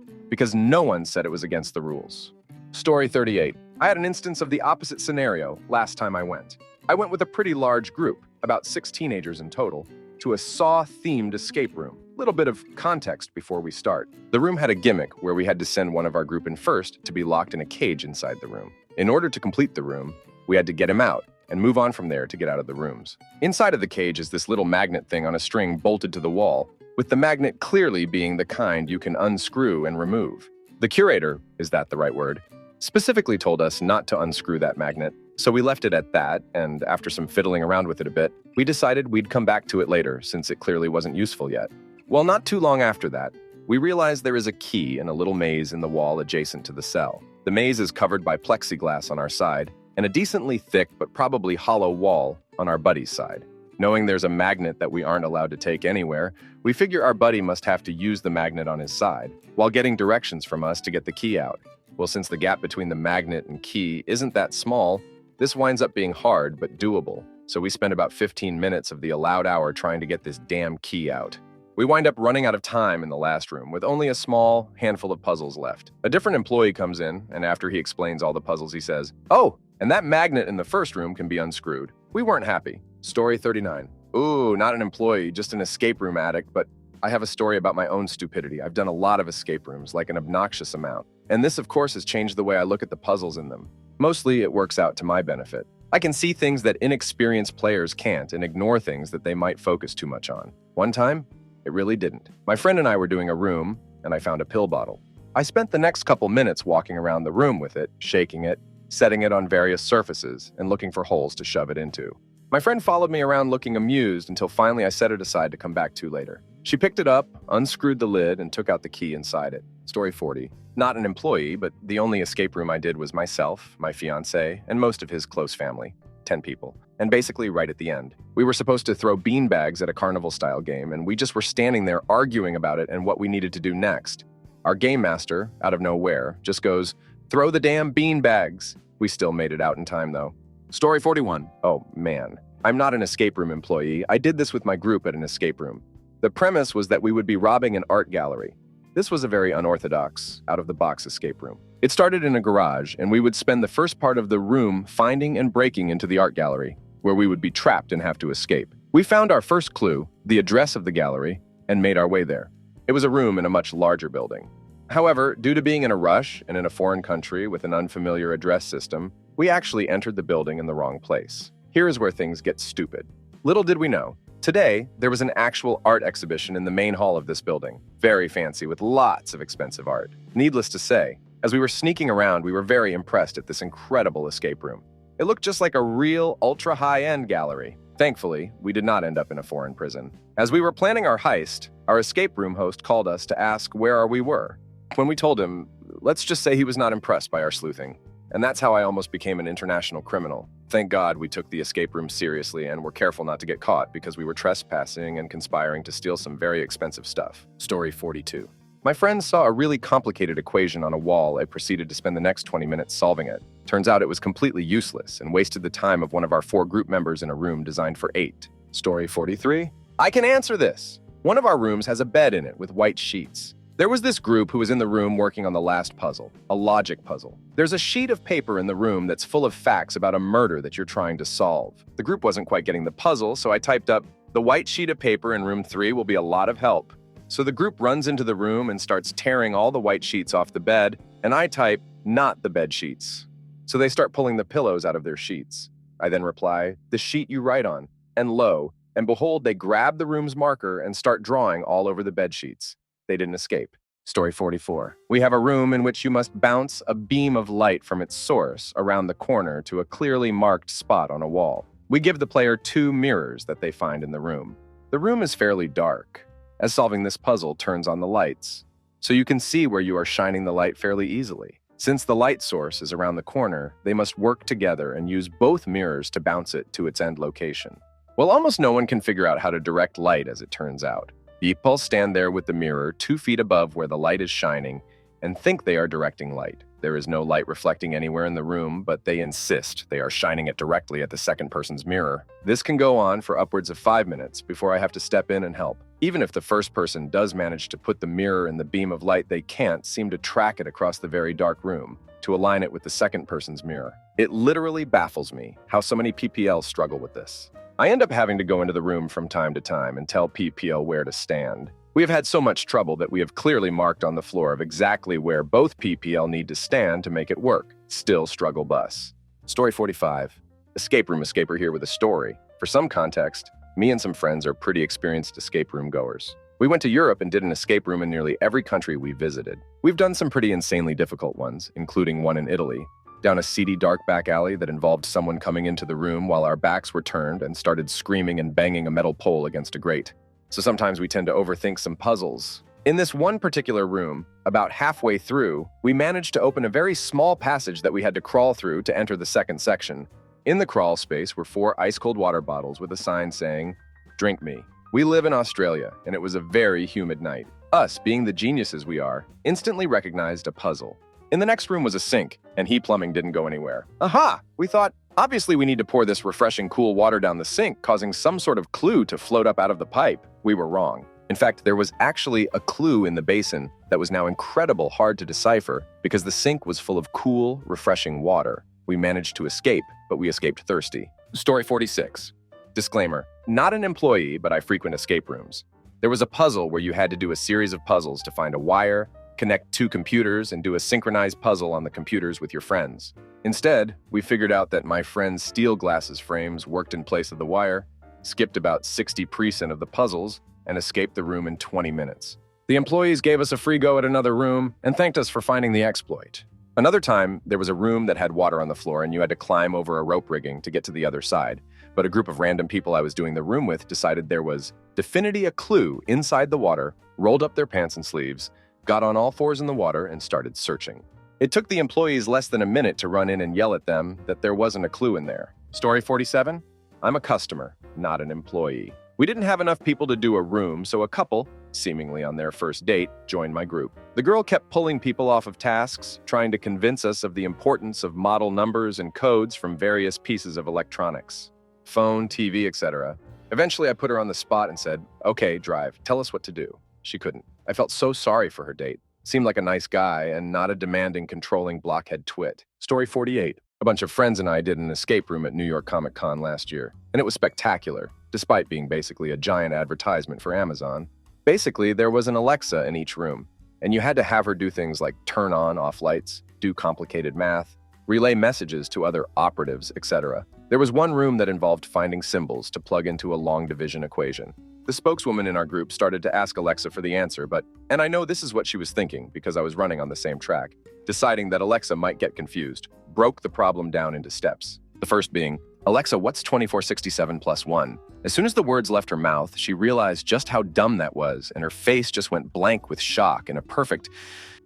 because no one said it was against the rules. Story 38. I had an instance of the opposite scenario last time I went. I went with a pretty large group, about 6 teenagers in total, to a Saw-themed escape room. Little bit of context before we start. The room had a gimmick where we had to send one of our group in first to be locked in a cage inside the room. In order to complete the room, we had to get him out and move on from there to get out of the rooms. Inside of the cage is this little magnet thing on a string bolted to the wall, with the magnet clearly being the kind you can unscrew and remove. The curator, is that the right word, specifically told us not to unscrew that magnet So we left it at that, and after some fiddling around with it a bit, we decided we'd come back to it later since it clearly wasn't useful yet. Well, not too long after that, we realized there is a key in a little maze in the wall adjacent to the cell. The maze is covered by plexiglass on our side and a decently thick but probably hollow wall on our buddy's side. Knowing there's a magnet that we aren't allowed to take anywhere, we figure our buddy must have to use the magnet on his side, while getting directions from us to get the key out. Well, since the gap between the magnet and key isn't that small, this winds up being hard but doable, so we spend about 15 minutes of the allowed hour trying to get this damn key out. We wind up running out of time in the last room, with only a small handful of puzzles left. A different employee comes in, and after he explains all the puzzles, he says, "Oh, and that magnet in the first room can be unscrewed." We weren't happy. Story 39. Ooh, not an employee, just an escape room addict, but I have a story about my own stupidity. I've done a lot of escape rooms, like an obnoxious amount. And this, of course, has changed the way I look at the puzzles in them. Mostly, it works out to my benefit. I can see things that inexperienced players can't and ignore things that they might focus too much on. One time, it really didn't. My friend and I were doing a room, and I found a pill bottle. I spent the next couple minutes walking around the room with it, shaking it, setting it on various surfaces, and looking for holes to shove it into. My friend followed me around looking amused until finally I set it aside to come back to later. She picked it up, unscrewed the lid, and took out the key inside it. Story 40. Not an employee, but the only escape room I did was myself, my fiancé, and most of his close family. 10 people. And basically right at the end. We were supposed to throw beanbags at a carnival-style game, and we just were standing there arguing about it and what we needed to do next. Our game master, out of nowhere, just goes, "Throw the damn beanbags." We still made it out in time, though. Story 41. Oh, man. I'm not an escape room employee. I did this with my group at an escape room. The premise was that we would be robbing an art gallery. This was a very unorthodox, out-of-the-box escape room. It started in a garage, and we would spend the first part of the room finding and breaking into the art gallery, where we would be trapped and have to escape. We found our first clue, the address of the gallery, and made our way there. It was a room in a much larger building. However, due to being in a rush and in a foreign country with an unfamiliar address system, we actually entered the building in the wrong place. Here is where things get stupid. Little did we know, today there was an actual art exhibition in the main hall of this building. Very fancy, with lots of expensive art. Needless to say, as we were sneaking around, we were very impressed at this incredible escape room. It looked just like a real ultra-high-end gallery. Thankfully, we did not end up in a foreign prison. As we were planning our heist, our escape room host called us to ask where we were. When we told him, let's just say he was not impressed by our sleuthing. And that's how I almost became an international criminal. Thank God we took the escape room seriously and were careful not to get caught because we were trespassing and conspiring to steal some very expensive stuff. Story 42. My friend saw a really complicated equation on a wall and proceeded to spend the next 20 minutes solving it. Turns out it was completely useless and wasted the time of one of our 4 group members in a room designed for 8. Story 43. I can answer this. One of our rooms has a bed in it with white sheets. There was this group who was in the room working on the last puzzle, a logic puzzle. There's a sheet of paper in the room that's full of facts about a murder that you're trying to solve. The group wasn't quite getting the puzzle, so I typed up, "The white sheet of paper in room 3 will be a lot of help." So the group runs into the room and starts tearing all the white sheets off the bed, and I type, "Not the bed sheets." So they start pulling the pillows out of their sheets. I then reply, "The sheet you write on." And lo, and behold, they grab the room's marker and start drawing all over the bed sheets. They didn't escape. Story 44. We have a room in which you must bounce a beam of light from its source around the corner to a clearly marked spot on a wall. We give the player 2 mirrors that they find in the room. The room is fairly dark, as solving this puzzle turns on the lights, so you can see where you are shining the light fairly easily. Since the light source is around the corner, they must work together and use both mirrors to bounce it to its end location. Well, almost no one can figure out how to direct light, as it turns out. People stand there with the mirror 2 feet above where the light is shining and think they are directing light. There is no light reflecting anywhere in the room, but they insist they are shining it directly at the second person's mirror. This can go on for upwards of 5 minutes before I have to step in and help. Even if the first person does manage to put the mirror in the beam of light, they can't seem to track it across the very dark room to align it with the second person's mirror. It literally baffles me how so many PPLs struggle with this. I end up having to go into the room from time to time and tell PPL where to stand. We have had so much trouble that we have clearly marked on the floor of exactly where both PPL need to stand to make it work. Still struggle bus. Story 45. Escape room escaper here with a story. For some context, me and some friends are pretty experienced escape room goers. We went to Europe and did an escape room in nearly every country we visited. We've done some pretty insanely difficult ones, including one in Italy. down a seedy dark back alley that involved someone coming into the room while our backs were turned and started screaming and banging a metal pole against a grate. So sometimes we tend to overthink some puzzles. In this one particular room, about halfway through, we managed to open a very small passage that we had to crawl through to enter the second section. In the crawl space were 4 ice-cold water bottles with a sign saying, "Drink me." We live in Australia, and it was a very humid night. Us, being the geniuses we are, instantly recognized a puzzle. In the next room was a sink, and heat plumbing didn't go anywhere. Aha! We thought, obviously we need to pour this refreshing cool water down the sink, causing some sort of clue to float up out of the pipe. We were wrong. In fact, there was actually a clue in the basin that was now incredible hard to decipher because the sink was full of cool, refreshing water. We managed to escape, but we escaped thirsty. Story 46. Disclaimer, not an employee, but I frequent escape rooms. There was a puzzle where you had to do a series of puzzles to find a wire, connect 2 computers, and do a synchronized puzzle on the computers with your friends. Instead, we figured out that my friend's steel glasses frames worked in place of the wire, skipped about 60% of the puzzles, and escaped the room in 20 minutes. The employees gave us a free go at another room and thanked us for finding the exploit. Another time, there was a room that had water on the floor and you had to climb over a rope rigging to get to the other side. But a group of random people I was doing the room with decided there was definitely a clue inside the water, rolled up their pants and sleeves, got on all fours in the water, and started searching. It took the employees less than a minute to run in and yell at them that there wasn't a clue in there. Story 47. I'm a customer, not an employee. We didn't have enough people to do a room, so a couple, seemingly on their first date, joined my group. The girl kept pulling people off of tasks, trying to convince us of the importance of model numbers and codes from various pieces of electronics. Phone, TV, etc. Eventually, I put her on the spot and said, "Okay, drive. Tell us what to do." She couldn't. I felt so sorry for her date. Seemed like a nice guy and not a demanding, controlling blockhead twit. Story 48. A bunch of friends and I did an escape room at New York Comic Con last year, and it was spectacular, despite being basically a giant advertisement for Amazon. Basically, there was an Alexa in each room, and you had to have her do things like turn on, off lights, do complicated math, relay messages to other operatives, etc. There was one room that involved finding symbols to plug into a long division equation. The spokeswoman in our group started to ask Alexa for the answer, and I know this is what she was thinking because I was running on the same track, deciding that Alexa might get confused, broke the problem down into steps. The first being, "Alexa, what's 2467 plus 1? As soon as the words left her mouth, she realized just how dumb that was, and her face just went blank with shock and a perfect,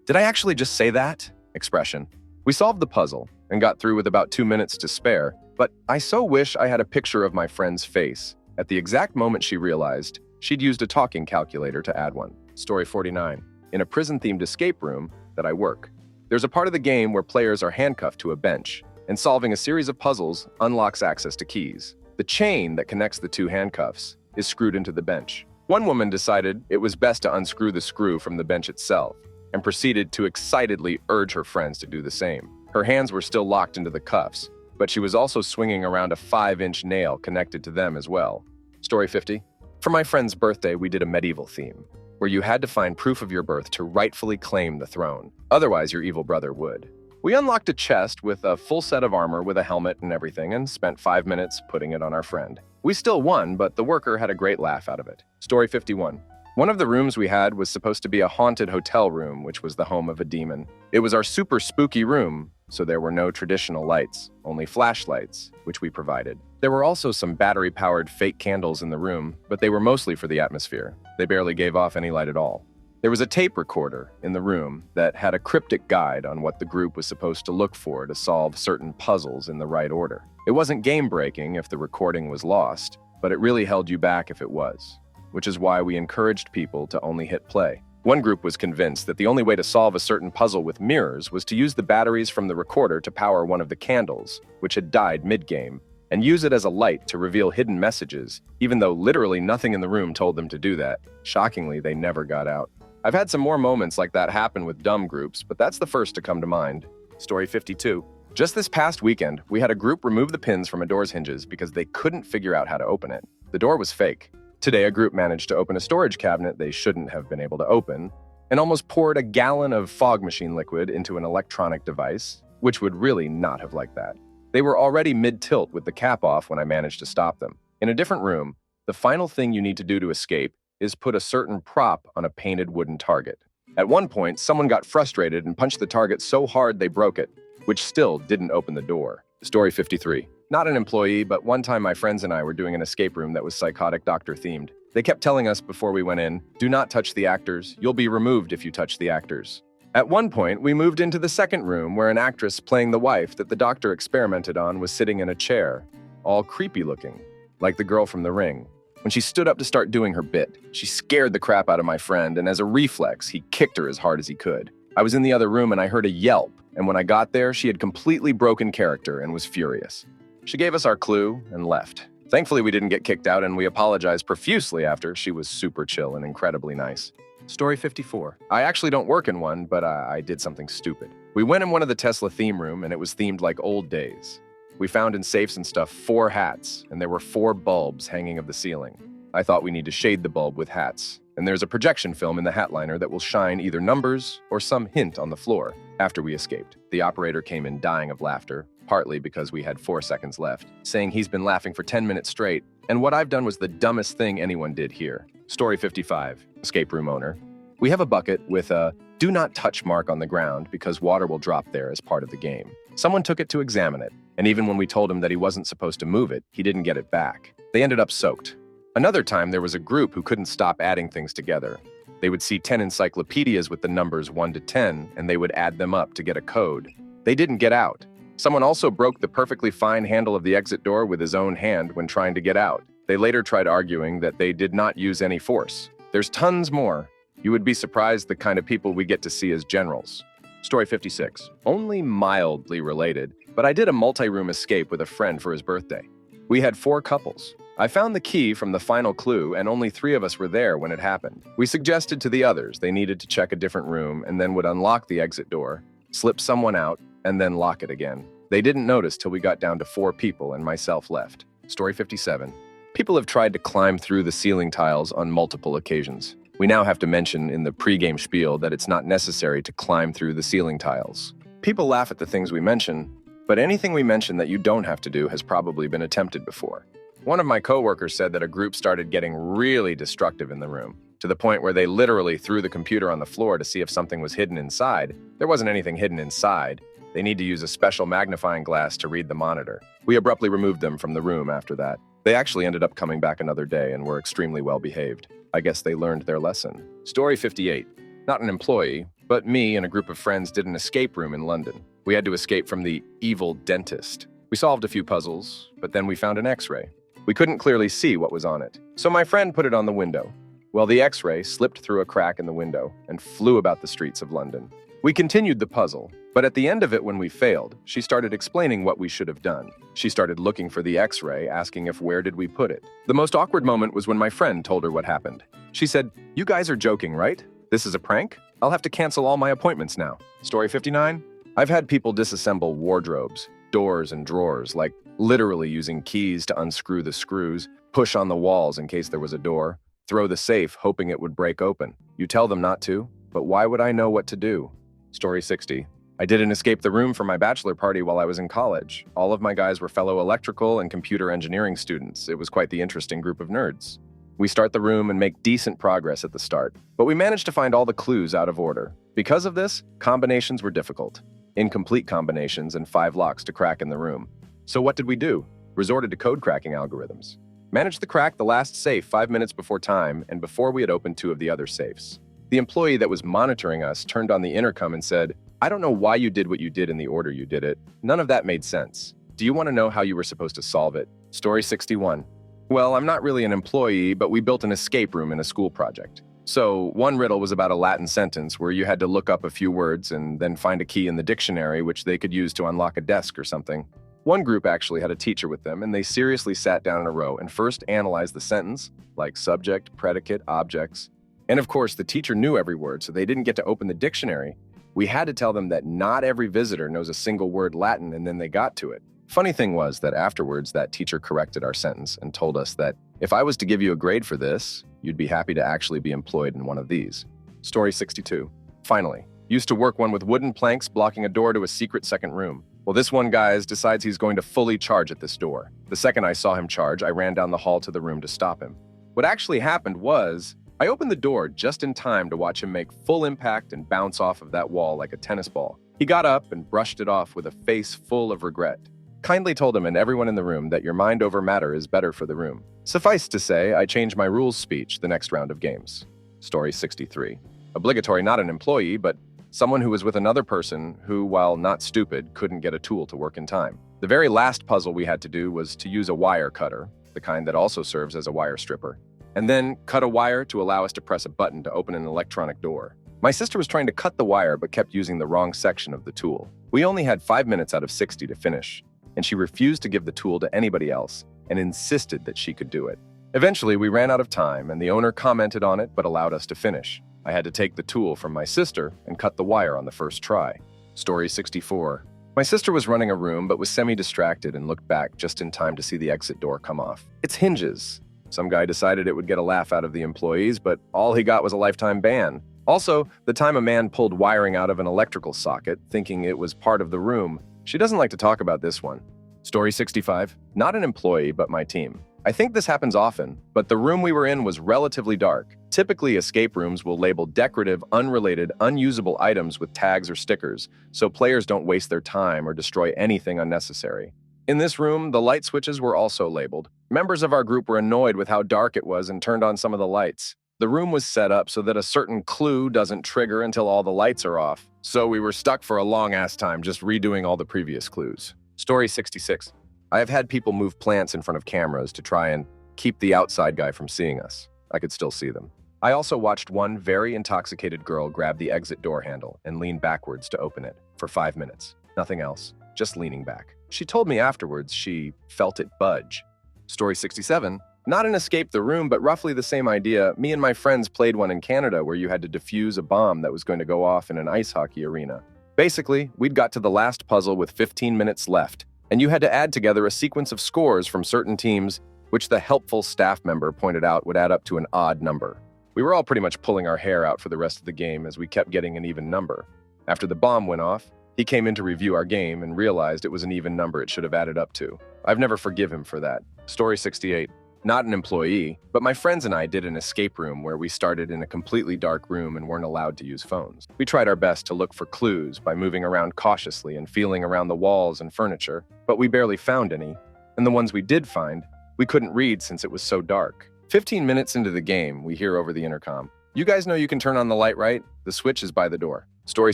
"Did I actually just say that?" expression. We solved the puzzle and got through with about 2 minutes to spare, but I so wish I had a picture of my friend's face at the exact moment she realized she'd used a talking calculator to add one. Story 49. In a prison-themed escape room that I work, there's a part of the game where players are handcuffed to a bench, and solving a series of puzzles unlocks access to keys. The chain that connects the 2 handcuffs is screwed into the bench. One woman decided it was best to unscrew the screw from the bench itself and proceeded to excitedly urge her friends to do the same. Her hands were still locked into the cuffs, but she was also swinging around a 5-inch nail connected to them as well. Story 50. For my friend's birthday, we did a medieval theme, where you had to find proof of your birth to rightfully claim the throne. Otherwise, your evil brother would. We unlocked a chest with a full set of armor with a helmet and everything and spent 5 minutes putting it on our friend. We still won, but the worker had a great laugh out of it. Story 51. One of the rooms we had was supposed to be a haunted hotel room, which was the home of a demon. It was our super spooky room, so there were no traditional lights, only flashlights, which we provided. There were also some battery-powered fake candles in the room, but they were mostly for the atmosphere. They barely gave off any light at all. There was a tape recorder in the room that had a cryptic guide on what the group was supposed to look for to solve certain puzzles in the right order. It wasn't game-breaking if the recording was lost, but it really held you back if it was, which is why we encouraged people to only hit play. One group was convinced that the only way to solve a certain puzzle with mirrors was to use the batteries from the recorder to power one of the candles, which had died mid-game, and use it as a light to reveal hidden messages, even though literally nothing in the room told them to do that. Shockingly, they never got out. I've had some more moments like that happen with dumb groups, but that's the first to come to mind. Story 52. Just this past weekend, we had a group remove the pins from a door's hinges because they couldn't figure out how to open it. The door was fake. Today, a group managed to open a storage cabinet they shouldn't have been able to open, and almost poured a gallon of fog machine liquid into an electronic device, which would really not have liked that. They were already mid-tilt with the cap off when I managed to stop them. In a different room, the final thing you need to do to escape is put a certain prop on a painted wooden target. At one point, someone got frustrated and punched the target so hard they broke it. which still didn't open the door. Story 53. Not an employee, but one time my friends and I were doing an escape room that was psychotic doctor-themed. They kept telling us before we went in, "Do not touch the actors. You'll be removed if you touch the actors." At one point, we moved into the second room where an actress playing the wife that the doctor experimented on was sitting in a chair, all creepy looking, like the girl from The Ring. When she stood up to start doing her bit, she scared the crap out of my friend, and as a reflex, he kicked her as hard as he could. I was in the other room and I heard a yelp, and when I got there, she had completely broken character and was furious. She gave us our clue and left. Thankfully, we didn't get kicked out, and we apologized profusely after. She was super chill and incredibly nice. Story 54. I actually don't work in one, but I did something stupid. We went in one of the Tesla theme room, and it was themed like old days. We found in safes and stuff 4 hats, and there were 4 bulbs hanging of the ceiling. I thought we need to shade the bulb with hats, and there's a projection film in the hat liner that will shine either numbers or some hint on the floor. After we escaped, the operator came in dying of laughter, partly because we had 4 seconds left, saying he's been laughing for 10 minutes straight, and what I've done was the dumbest thing anyone did here. Story 55. Escape room owner. We have a bucket with a "do not touch" mark on the ground because water will drop there as part of the game. Someone took it to examine it, and even when we told him that he wasn't supposed to move it, he didn't get it back. They ended up soaked. Another time, there was a group who couldn't stop adding things together. They would see 10 encyclopedias with the numbers 1 to 10, and they would add them up to get a code. They didn't get out. Someone also broke the perfectly fine handle of the exit door with his own hand when trying to get out. They later tried arguing that they did not use any force. There's tons more. You would be surprised the kind of people we get to see as generals. Story 56. Only mildly related, but I did a multi-room escape with a friend for his birthday. We had 4 couples. I found the key from the final clue, and only 3 of us were there when it happened. We suggested to the others they needed to check a different room and then would unlock the exit door, slip someone out, and then lock it again. They didn't notice till we got down to 4 people and myself left. Story 57. People have tried to climb through the ceiling tiles on multiple occasions. We now have to mention in the pregame spiel that it's not necessary to climb through the ceiling tiles. People laugh at the things we mention, but anything we mention that you don't have to do has probably been attempted before. One of my coworkers said that a group started getting really destructive in the room, to the point where they literally threw the computer on the floor to see if something was hidden inside. There wasn't anything hidden inside. They need to use a special magnifying glass to read the monitor. We abruptly removed them from the room after that. They actually ended up coming back another day and were extremely well behaved. I guess they learned their lesson. Story 58. Not an employee, but me and a group of friends did an escape room in London. We had to escape from the evil dentist. We solved a few puzzles, but then we found an X-ray. We couldn't clearly see what was on it, so my friend put it on the window. Well, the X-ray slipped through a crack in the window and flew about the streets of London. We continued the puzzle, but at the end of it when we failed, she started explaining what we should have done. She started looking for the X-ray, asking if where did we put it. The most awkward moment was when my friend told her what happened. She said, "You guys are joking, right? This is a prank? I'll have to cancel all my appointments now." Story 59. I've had people disassemble wardrobes, doors, and drawers, like literally using keys to unscrew the screws, push on the walls in case there was a door, throw the safe hoping it would break open. You tell them not to, but why would I know what to do? Story 60. I didn't escape the room for my bachelor party while I was in college. All of my guys were fellow electrical and computer engineering students. It was quite the interesting group of nerds. We start the room and make decent progress at the start, but we managed to find all the clues out of order. Because of this, combinations were difficult. Incomplete combinations and 5 locks to crack in the room. So what did we do? Resorted to code cracking algorithms. Managed to crack the last safe 5 minutes before time and before we had opened 2 of the other safes. The employee that was monitoring us turned on the intercom and said, "I don't know why you did what you did in the order you did it. None of that made sense. Do you want to know how you were supposed to solve it?" Story 61. Well, I'm not really an employee, but we built an escape room in a school project. So one riddle was about a Latin sentence where you had to look up a few words and then find a key in the dictionary which they could use to unlock a desk or something. One group actually had a teacher with them, and they seriously sat down in a row and first analyzed the sentence, like subject, predicate, objects. And of course, the teacher knew every word, so they didn't get to open the dictionary. We had to tell them that not every visitor knows a single word Latin, and then they got to it. Funny thing was that afterwards, that teacher corrected our sentence and told us that if I was to give you a grade for this, you'd be happy to actually be employed in one of these. Story 62. Finally, used to work one with wooden planks blocking a door to a secret second room. Well, this one guy decides he's going to fully charge at this door. The second I saw him charge, I ran down the hall to the room to stop him. What actually happened was, I opened the door just in time to watch him make full impact and bounce off of that wall like a tennis ball. He got up and brushed it off with a face full of regret. Kindly told him and everyone in the room that your mind over matter is better for the room. Suffice to say, I changed my rules speech the next round of games. Story 63. Obligatory, not an employee, but someone who was with another person who, while not stupid, couldn't get a tool to work in time. The very last puzzle we had to do was to use a wire cutter, the kind that also serves as a wire stripper, and then cut a wire to allow us to press a button to open an electronic door. My sister was trying to cut the wire but kept using the wrong section of the tool. We only had 5 minutes out of 60 to finish, and she refused to give the tool to anybody else and insisted that she could do it. Eventually, we ran out of time, and the owner commented on it but allowed us to finish. I had to take the tool from my sister and cut the wire on the first try. Story 64. My sister was running a room but was semi-distracted and looked back just in time to see the exit door come off. It's hinges. Some guy decided it would get a laugh out of the employees, but all he got was a lifetime ban. Also, the time a man pulled wiring out of an electrical socket, thinking it was part of the room. She doesn't like to talk about this one. Story 65. Not an employee, but my team. I think this happens often, but the room we were in was relatively dark. Typically, escape rooms will label decorative, unrelated, unusable items with tags or stickers, so players don't waste their time or destroy anything unnecessary. In this room, the light switches were also labeled. Members of our group were annoyed with how dark it was and turned on some of the lights. The room was set up so that a certain clue doesn't trigger until all the lights are off, so we were stuck for a long-ass time just redoing all the previous clues. Story 66. I have had people move plants in front of cameras to try and keep the outside guy from seeing us. I could still see them. I also watched one very intoxicated girl grab the exit door handle and lean backwards to open it for 5 minutes. Nothing else, just leaning back. She told me afterwards she felt it budge. Story 67. Not an escape the room, but roughly the same idea. Me and my friends played one in Canada where you had to defuse a bomb that was going to go off in an ice hockey arena. Basically, we'd got to the last puzzle with 15 minutes left, and you had to add together a sequence of scores from certain teams, which the helpful staff member pointed out would add up to an odd number. We were all pretty much pulling our hair out for the rest of the game as we kept getting an even number. After the bomb went off, he came in to review our game and realized it was an even number it should have added up to. I've never forgive him for that. Story 68. Not an employee, but my friends and I did an escape room where we started in a completely dark room and weren't allowed to use phones. We tried our best to look for clues by moving around cautiously and feeling around the walls and furniture, but we barely found any, and the ones we did find, we couldn't read since it was so dark. 15 minutes into the game, we hear over the intercom, "You guys know you can turn on the light, right? The switch is by the door." Story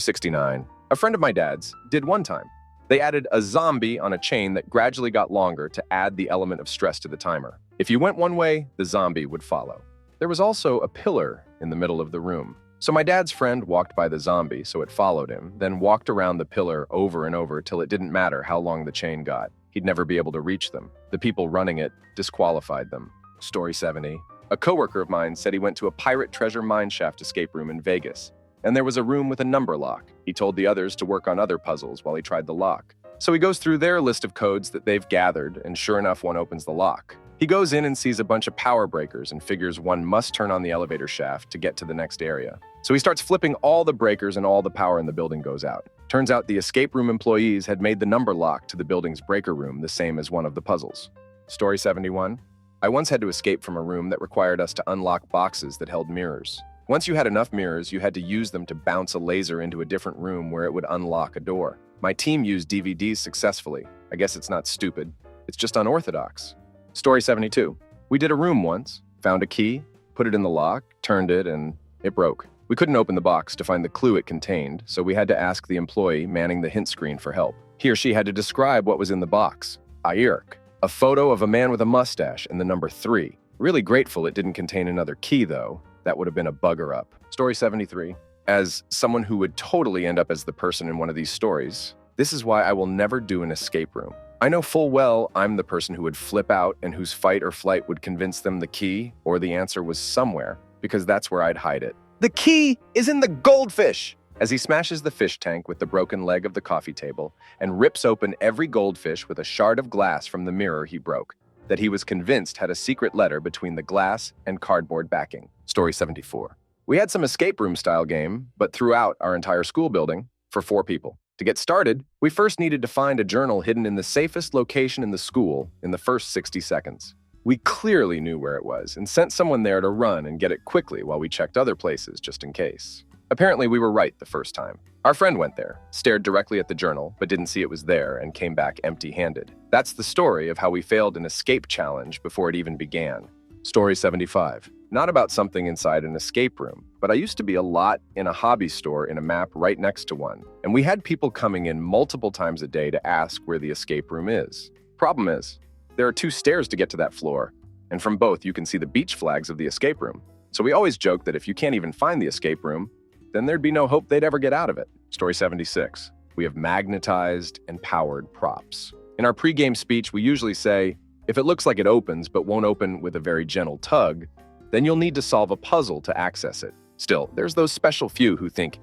69. A friend of my dad's did one time. They added a zombie on a chain that gradually got longer to add the element of stress to the timer. If you went one way, the zombie would follow. There was also a pillar in the middle of the room. So my dad's friend walked by the zombie so it followed him, then walked around the pillar over and over till it didn't matter how long the chain got. He'd never be able to reach them. The people running it disqualified them. Story 70. A coworker of mine said he went to a pirate treasure mineshaft escape room in Vegas, and there was a room with a number lock. He told the others to work on other puzzles while he tried the lock. So he goes through their list of codes that they've gathered, and sure enough, one opens the lock. He goes in and sees a bunch of power breakers and figures one must turn on the elevator shaft to get to the next area. So he starts flipping all the breakers and all the power in the building goes out. Turns out the escape room employees had made the number lock to the building's breaker room the same as one of the puzzles. Story 71. I once had to escape from a room that required us to unlock boxes that held mirrors. Once you had enough mirrors, you had to use them to bounce a laser into a different room where it would unlock a door. My team used DVDs successfully. I guess it's not stupid. It's just unorthodox. Story 72. We did a room once, found a key, put it in the lock, turned it, and it broke. We couldn't open the box to find the clue it contained, so we had to ask the employee manning the hint screen for help. He or she had to describe what was in the box. Ayurk. A photo of a man with a mustache and the number 3. Really grateful it didn't contain another key, though. That would have been a bugger up. Story 73. As someone who would totally end up as the person in one of these stories, this is why I will never do an escape room. I know full well I'm the person who would flip out and whose fight or flight would convince them the key or the answer was somewhere, because that's where I'd hide it. The key is in the goldfish! As he smashes the fish tank with the broken leg of the coffee table and rips open every goldfish with a shard of glass from the mirror he broke, that he was convinced had a secret letter between the glass and cardboard backing. Story 74. We had some escape room style game, but throughout our entire school building for 4 people. To get started, we first needed to find a journal hidden in the safest location in the school in the first 60 seconds. We clearly knew where it was and sent someone there to run and get it quickly while we checked other places just in case. Apparently, we were right the first time. Our friend went there, stared directly at the journal, but didn't see it was there and came back empty-handed. That's the story of how we failed an escape challenge before it even began. Story 75. Not about something inside an escape room, but I used to be a lot in a hobby store in a map right next to one, and we had people coming in multiple times a day to ask where the escape room is. Problem is, there are 2 stairs to get to that floor, and from both you can see the beach flags of the escape room. So we always joke that if you can't even find the escape room, then there'd be no hope they'd ever get out of it. Story 76. We have magnetized and powered props. In our pregame speech, we usually say, if it looks like it opens but won't open with a very gentle tug, then you'll need to solve a puzzle to access it. Still, there's those special few who think,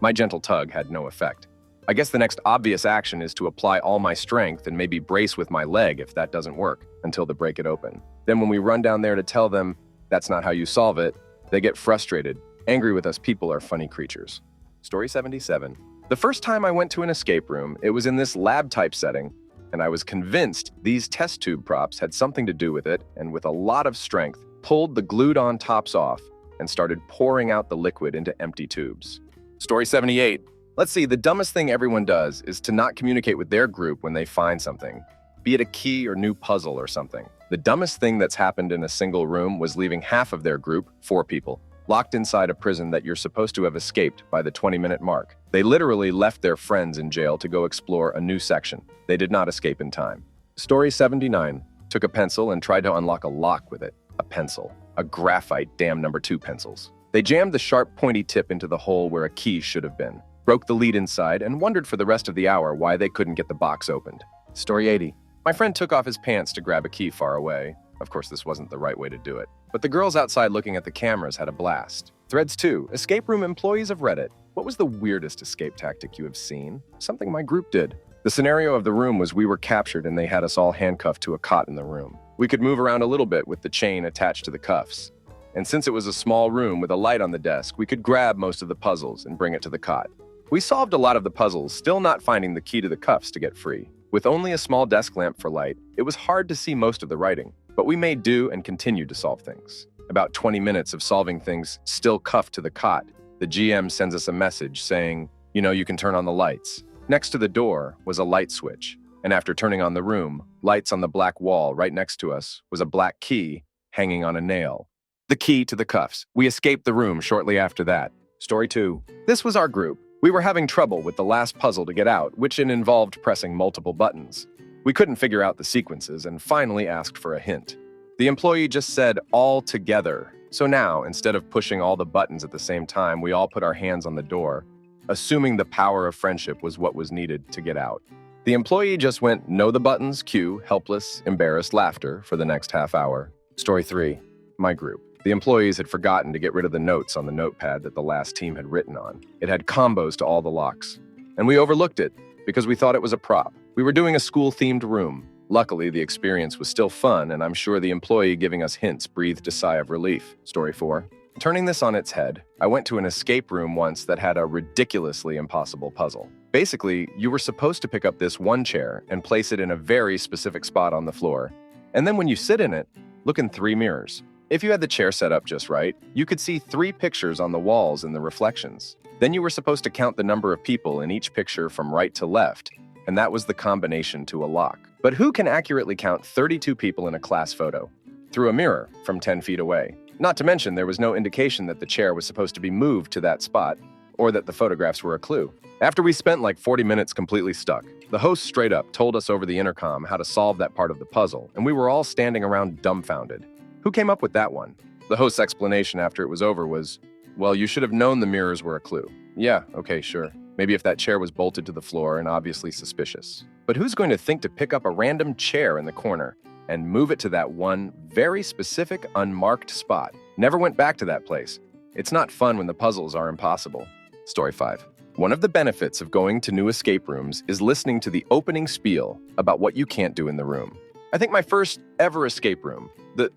my gentle tug had no effect. I guess the next obvious action is to apply all my strength and maybe brace with my leg if that doesn't work, until they break it open. Then when we run down there to tell them that's not how you solve it, they get frustrated, angry with us people are funny creatures. Story 77. The first time I went to an escape room, it was in this lab-type setting, and I was convinced these test tube props had something to do with it, and with a lot of strength, pulled the glued-on tops off and started pouring out the liquid into empty tubes. Story 78. Let's see, the dumbest thing everyone does is to not communicate with their group when they find something, be it a key or new puzzle or something. The dumbest thing that's happened in a single room was leaving half of their group, 4 people, locked inside a prison that you're supposed to have escaped by the 20-minute mark. They literally left their friends in jail to go explore a new section. They did not escape in time. Story 79. Took a pencil and tried to unlock a lock with it. A pencil. A graphite damn number 2 pencils. They jammed the sharp pointy tip into the hole where a key should have been, broke the lead inside, and wondered for the rest of the hour why they couldn't get the box opened. Story 80. My friend took off his pants to grab a key far away. Of course, this wasn't the right way to do it. But the girls outside looking at the cameras had a blast. Threads 2. Escape room employees of Reddit. What was the weirdest escape tactic you have seen? Something my group did. The scenario of the room was we were captured and they had us all handcuffed to a cot in the room. We could move around a little bit with the chain attached to the cuffs. And since it was a small room with a light on the desk, we could grab most of the puzzles and bring it to the cot. We solved a lot of the puzzles, still not finding the key to the cuffs to get free. With only a small desk lamp for light, it was hard to see most of the writing, but we made do and continued to solve things. About 20 minutes of solving things still cuffed to the cot, the GM sends us a message saying, you can turn on the lights. Next to the door was a light switch, and after turning on the room, lights on the black wall right next to us was a black key hanging on a nail. The key to the cuffs. We escaped the room shortly after that. Story 2. This was our group. We were having trouble with the last puzzle to get out, which involved pressing multiple buttons. We couldn't figure out the sequences and finally asked for a hint. The employee just said, all together. So now, instead of pushing all the buttons at the same time, we all put our hands on the door, assuming the power of friendship was what was needed to get out. The employee just went, know the buttons, cue, helpless, embarrassed laughter for the next half hour. Story 3. My group. The employees had forgotten to get rid of the notes on the notepad that the last team had written on. It had combos to all the locks. And we overlooked it because we thought it was a prop. We were doing a school-themed room. Luckily, the experience was still fun, and I'm sure the employee giving us hints breathed a sigh of relief. Story 4. Turning this on its head, I went to an escape room once that had a ridiculously impossible puzzle. Basically, you were supposed to pick up this one chair and place it in a very specific spot on the floor. And then when you sit in it, look in 3 mirrors. If you had the chair set up just right, you could see 3 pictures on the walls in the reflections. Then you were supposed to count the number of people in each picture from right to left, and that was the combination to a lock. But who can accurately count 32 people in a class photo? Through a mirror from 10 feet away. Not to mention there was no indication that the chair was supposed to be moved to that spot, or that the photographs were a clue. After we spent like 40 minutes completely stuck, the host straight up told us over the intercom how to solve that part of the puzzle, and we were all standing around dumbfounded. Who came up with that one? The host's explanation after it was over was, well, you should have known the mirrors were a clue. Yeah, okay, sure. Maybe if that chair was bolted to the floor and obviously suspicious. But who's going to think to pick up a random chair in the corner and move it to that one very specific unmarked spot? Never went back to that place. It's not fun when the puzzles are impossible. Story 5. One of the benefits of going to new escape rooms is listening to the opening spiel about what you can't do in the room. I think my first ever escape room,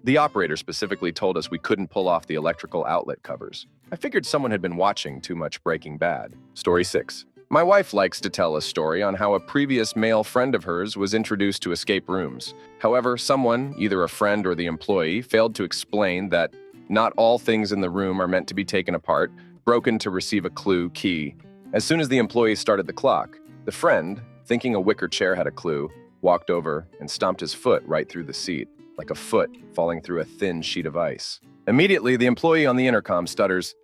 the operator specifically told us we couldn't pull off the electrical outlet covers. I figured someone had been watching too much Breaking Bad. Story 6. My wife likes to tell a story on how a previous male friend of hers was introduced to escape rooms. However, someone, either a friend or the employee, failed to explain that not all things in the room are meant to be taken apart, broken to receive a clue key. As soon as the employee started the clock, the friend, thinking a wicker chair had a clue, walked over and stomped his foot right through the seat, like a foot falling through a thin sheet of ice. Immediately, the employee on the intercom stutters,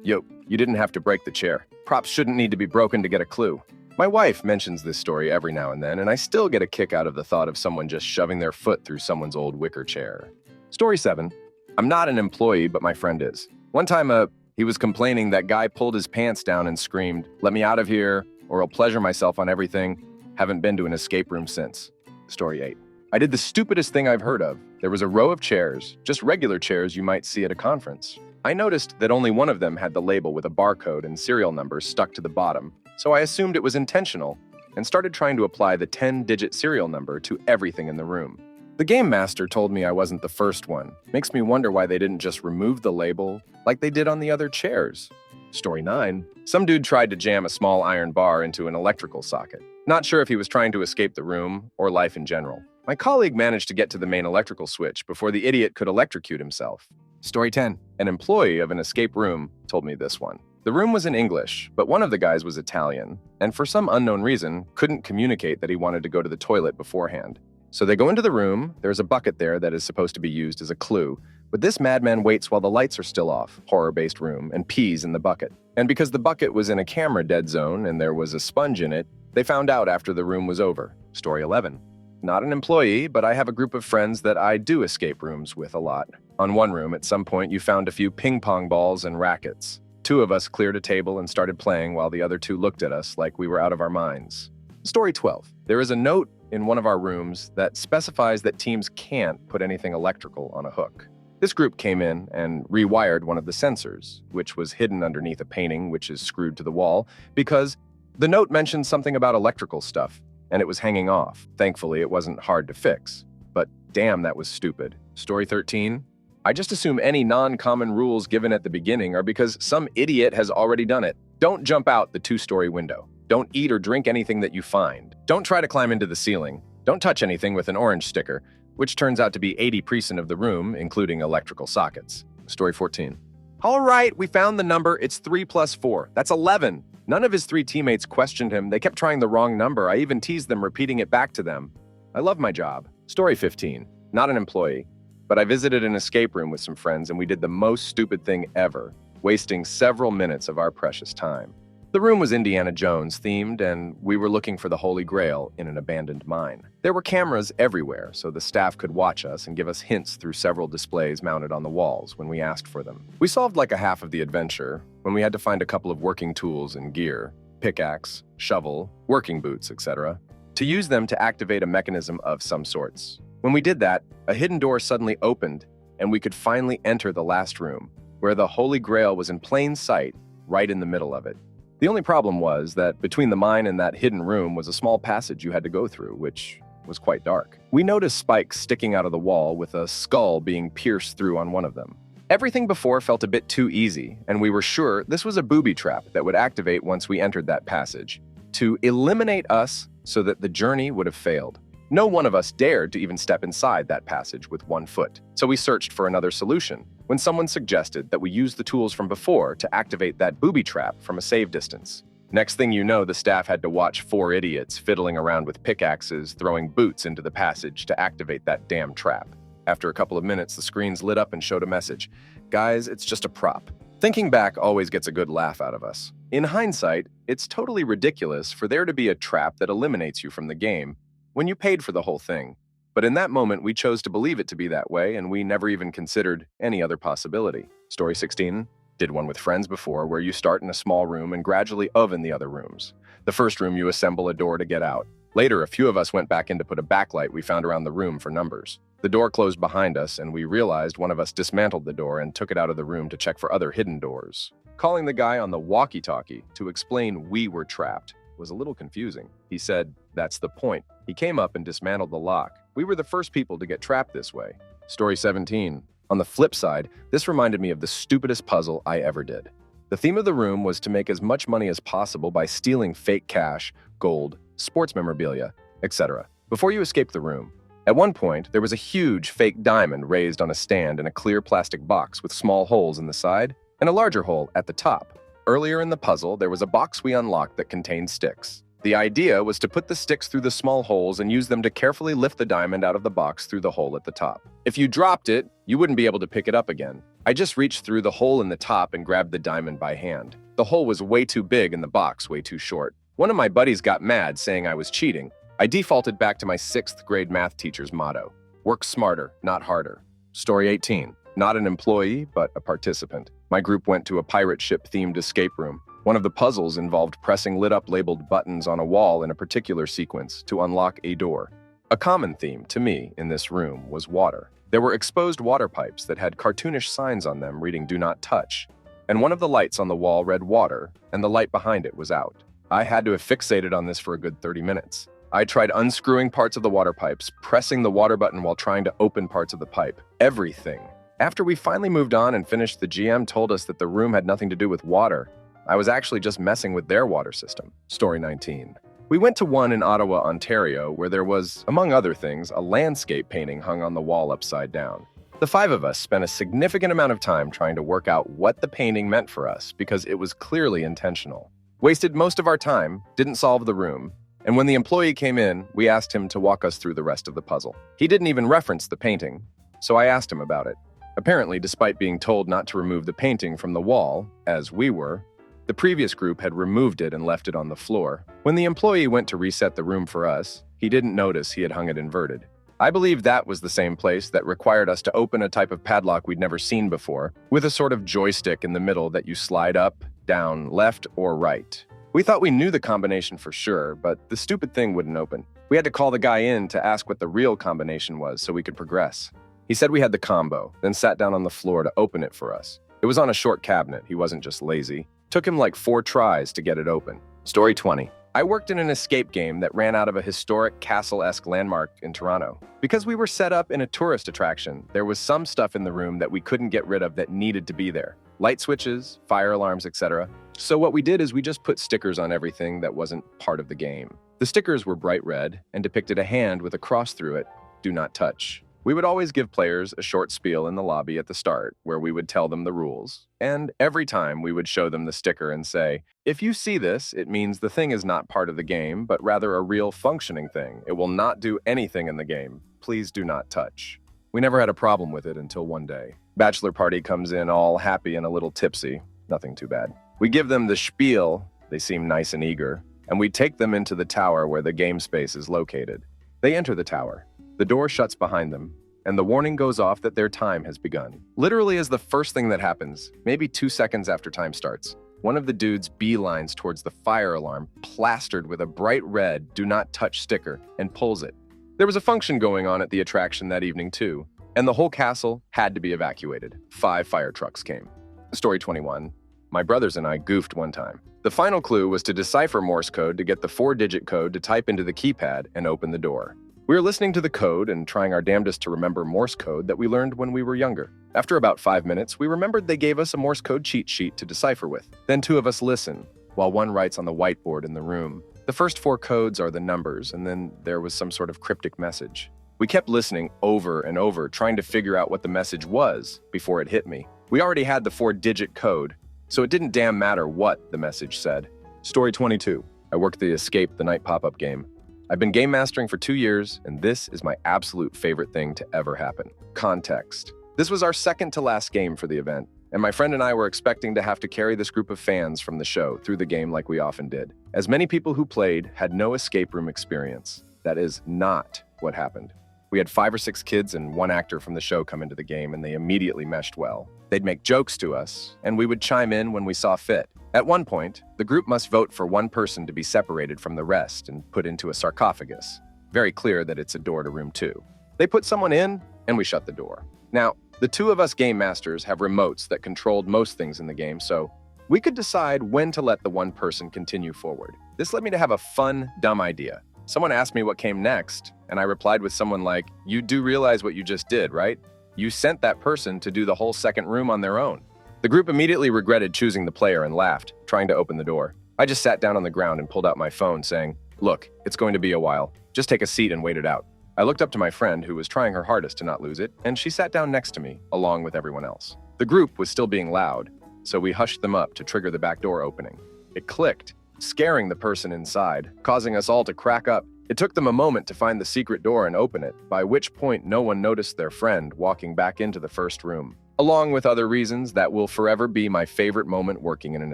yo, you didn't have to break the chair. Props shouldn't need to be broken to get a clue. My wife mentions this story every now and then, and I still get a kick out of the thought of someone just shoving their foot through someone's old wicker chair. Story 7. I'm not an employee, but my friend is. One time, he was complaining that guy pulled his pants down and screamed, "Let me out of here, or I'll pleasure myself on everything." Haven't been to an escape room since. Story 8. I did the stupidest thing I've heard of. There was a row of chairs, just regular chairs you might see at a conference. I noticed that only one of them had the label with a barcode and serial numbers stuck to the bottom, so I assumed it was intentional and started trying to apply the 10-digit serial number to everything in the room. The game master told me I wasn't the first one. Makes me wonder why they didn't just remove the label like they did on the other chairs. Story 9. Some dude tried to jam a small iron bar into an electrical socket. Not sure if he was trying to escape the room or life in general. My colleague managed to get to the main electrical switch before the idiot could electrocute himself. Story 10. An employee of an escape room told me this one. The room was in English, but one of the guys was Italian, and for some unknown reason, couldn't communicate that he wanted to go to the toilet beforehand. So they go into the room, there's a bucket there that is supposed to be used as a clue, but this madman waits while the lights are still off, horror-based room, and pees in the bucket. And because the bucket was in a camera dead zone and there was a sponge in it, they found out after the room was over. Story 11. Not an employee, but I have a group of friends that I do escape rooms with a lot. On one room, at some point, you found a few ping pong balls and rackets. Two of us cleared a table and started playing while the other two looked at us like we were out of our minds. Story 12. There is a note in one of our rooms that specifies that teams can't put anything electrical on a hook. This group came in and rewired one of the sensors, which was hidden underneath a painting which is screwed to the wall, because the note mentioned something about electrical stuff, and it was hanging off. Thankfully, it wasn't hard to fix. But damn, that was stupid. Story 13. I just assume any non-common rules given at the beginning are because some idiot has already done it. Don't jump out the 2-story window. Don't eat or drink anything that you find. Don't try to climb into the ceiling. Don't touch anything with an orange sticker, which turns out to be 80% of the room, including electrical sockets. Story 14. All right, we found the number. It's 3 plus 4. That's 11. None of his 3 teammates questioned him. They kept trying the wrong number. I even teased them, repeating it back to them. I love my job. Story 15. Not an employee, but I visited an escape room with some friends and we did the most stupid thing ever, wasting several minutes of our precious time. The room was Indiana Jones themed and we were looking for the Holy Grail in an abandoned mine. There were cameras everywhere so the staff could watch us and give us hints through several displays mounted on the walls when we asked for them. We solved like a half of the adventure when we had to find a couple of working tools and gear, pickaxe, shovel, working boots, etc., to use them to activate a mechanism of some sorts. When we did that, a hidden door suddenly opened and we could finally enter the last room, where the Holy Grail was in plain sight, right in the middle of it. The only problem was that between the mine and that hidden room was a small passage you had to go through, which was quite dark. We noticed spikes sticking out of the wall with a skull being pierced through on one of them. Everything before felt a bit too easy, and we were sure this was a booby trap that would activate once we entered that passage, to eliminate us so that the journey would have failed. No one of us dared to even step inside that passage with one foot, so we searched for another solution, when someone suggested that we use the tools from before to activate that booby trap from a safe distance. Next thing you know, the staff had to watch 4 idiots fiddling around with pickaxes, throwing boots into the passage to activate that damn trap. After a couple of minutes, the screens lit up and showed a message. Guys, it's just a prop. Thinking back always gets a good laugh out of us. In hindsight, it's totally ridiculous for there to be a trap that eliminates you from the game when you paid for the whole thing. But in that moment, we chose to believe it to be that way, and we never even considered any other possibility. Story 16. Did one with friends before, where you start in a small room and gradually oven the other rooms. The first room, you assemble a door to get out. Later, a few of us went back in to put a backlight we found around the room for numbers. The door closed behind us, and we realized one of us dismantled the door and took it out of the room to check for other hidden doors. Calling the guy on the walkie-talkie to explain we were trapped was a little confusing. He said, "That's the point." He came up and dismantled the lock. We were the first people to get trapped this way. Story 17. On the flip side, this reminded me of the stupidest puzzle I ever did. The theme of the room was to make as much money as possible by stealing fake cash, gold, sports memorabilia, etc. before you escaped the room. At one point, there was a huge fake diamond raised on a stand in a clear plastic box with small holes in the side and a larger hole at the top. Earlier in the puzzle, there was a box we unlocked that contained sticks. The idea was to put the sticks through the small holes and use them to carefully lift the diamond out of the box through the hole at the top. If you dropped it, you wouldn't be able to pick it up again. I just reached through the hole in the top and grabbed the diamond by hand. The hole was way too big and the box way too short. One of my buddies got mad, saying I was cheating. I defaulted back to my 6th grade math teacher's motto: work smarter, not harder. Story 18. Not an employee, but a participant. My group went to a pirate ship-themed escape room. One of the puzzles involved pressing lit-up labeled buttons on a wall in a particular sequence to unlock a door. A common theme to me in this room was water. There were exposed water pipes that had cartoonish signs on them reading "Do Not Touch," and one of the lights on the wall read water, and the light behind it was out. I had to have fixated on this for a good 30 minutes. I tried unscrewing parts of the water pipes, pressing the water button while trying to open parts of the pipe. Everything. After we finally moved on and finished, the GM told us that the room had nothing to do with water. I was actually just messing with their water system. Story 19. We went to one in Ottawa, Ontario, where there was, among other things, a landscape painting hung on the wall upside down. The 5 of us spent a significant amount of time trying to work out what the painting meant for us because it was clearly intentional. Wasted most of our time, didn't solve the room, and when the employee came in, we asked him to walk us through the rest of the puzzle. He didn't even reference the painting, so I asked him about it. Apparently, despite being told not to remove the painting from the wall, as we were, the previous group had removed it and left it on the floor. When the employee went to reset the room for us, he didn't notice he had hung it inverted. I believe that was the same place that required us to open a type of padlock we'd never seen before, with a sort of joystick in the middle that you slide up, down, left, or right. We thought we knew the combination for sure, but the stupid thing wouldn't open. We had to call the guy in to ask what the real combination was so we could progress. He said we had the combo, then sat down on the floor to open it for us. It was on a short cabinet. He wasn't just lazy. Took him like 4 tries to get it open. Story 20. I worked in an escape game that ran out of a historic castle-esque landmark in Toronto. Because we were set up in a tourist attraction, there was some stuff in the room that we couldn't get rid of that needed to be there. Light switches, fire alarms, etc. So what we did is we just put stickers on everything that wasn't part of the game. The stickers were bright red and depicted a hand with a cross through it, "Do not touch." We would always give players a short spiel in the lobby at the start where we would tell them the rules. And every time we would show them the sticker and say, if you see this, it means the thing is not part of the game, but rather a real functioning thing. It will not do anything in the game. Please do not touch. We never had a problem with it until one day. Bachelor party comes in all happy and a little tipsy. Nothing too bad. We give them the spiel. They seem nice and eager. And we take them into the tower where the game space is located. They enter the tower. The door shuts behind them, and the warning goes off that their time has begun. Literally as the first thing that happens, maybe 2 seconds after time starts, one of the dudes beelines towards the fire alarm, plastered with a bright red "Do Not Touch" sticker, and pulls it. There was a function going on at the attraction that evening too, and the whole castle had to be evacuated. 5 fire trucks came. Story 21. My brothers and I goofed one time. The final clue was to decipher Morse code to get the 4-digit code to type into the keypad and open the door. We were listening to the code and trying our damnedest to remember Morse code that we learned when we were younger. After about 5 minutes, we remembered they gave us a Morse code cheat sheet to decipher with. Then 2 of us listen, while one writes on the whiteboard in the room. The first 4 codes are the numbers, and then there was some sort of cryptic message. We kept listening over and over, trying to figure out what the message was before it hit me. We already had the 4-digit code, so it didn't damn matter what the message said. Story 22. I worked the Escape the Night pop-up game. I've been game mastering for 2 years, and this is my absolute favorite thing to ever happen. Context. This was our second to last game for the event, and my friend and I were expecting to have to carry this group of fans from the show through the game like we often did. As many people who played had no escape room experience. That is not what happened. We had 5 or 6 kids and 1 actor from the show come into the game, and they immediately meshed well. They'd make jokes to us, and we would chime in when we saw fit. At one point, the group must vote for one person to be separated from the rest and put into a sarcophagus. Very clear that it's a door to room 2. They put someone in, and we shut the door. Now, the 2 of us game masters have remotes that controlled most things in the game, so we could decide when to let the one person continue forward. This led me to have a fun, dumb idea. Someone asked me what came next, and I replied with someone like, "You do realize what you just did, right? You sent that person to do the whole second room on their own." The group immediately regretted choosing the player and laughed, trying to open the door. I just sat down on the ground and pulled out my phone, saying, "Look, it's going to be a while. Just take a seat and wait it out." I looked up to my friend, who was trying her hardest to not lose it, and she sat down next to me, along with everyone else. The group was still being loud, so we hushed them up to trigger the back door opening. It clicked, scaring the person inside, causing us all to crack up. It took them a moment to find the secret door and open it, by which point no one noticed their friend walking back into the first room, along with other reasons that will forever be my favorite moment working in an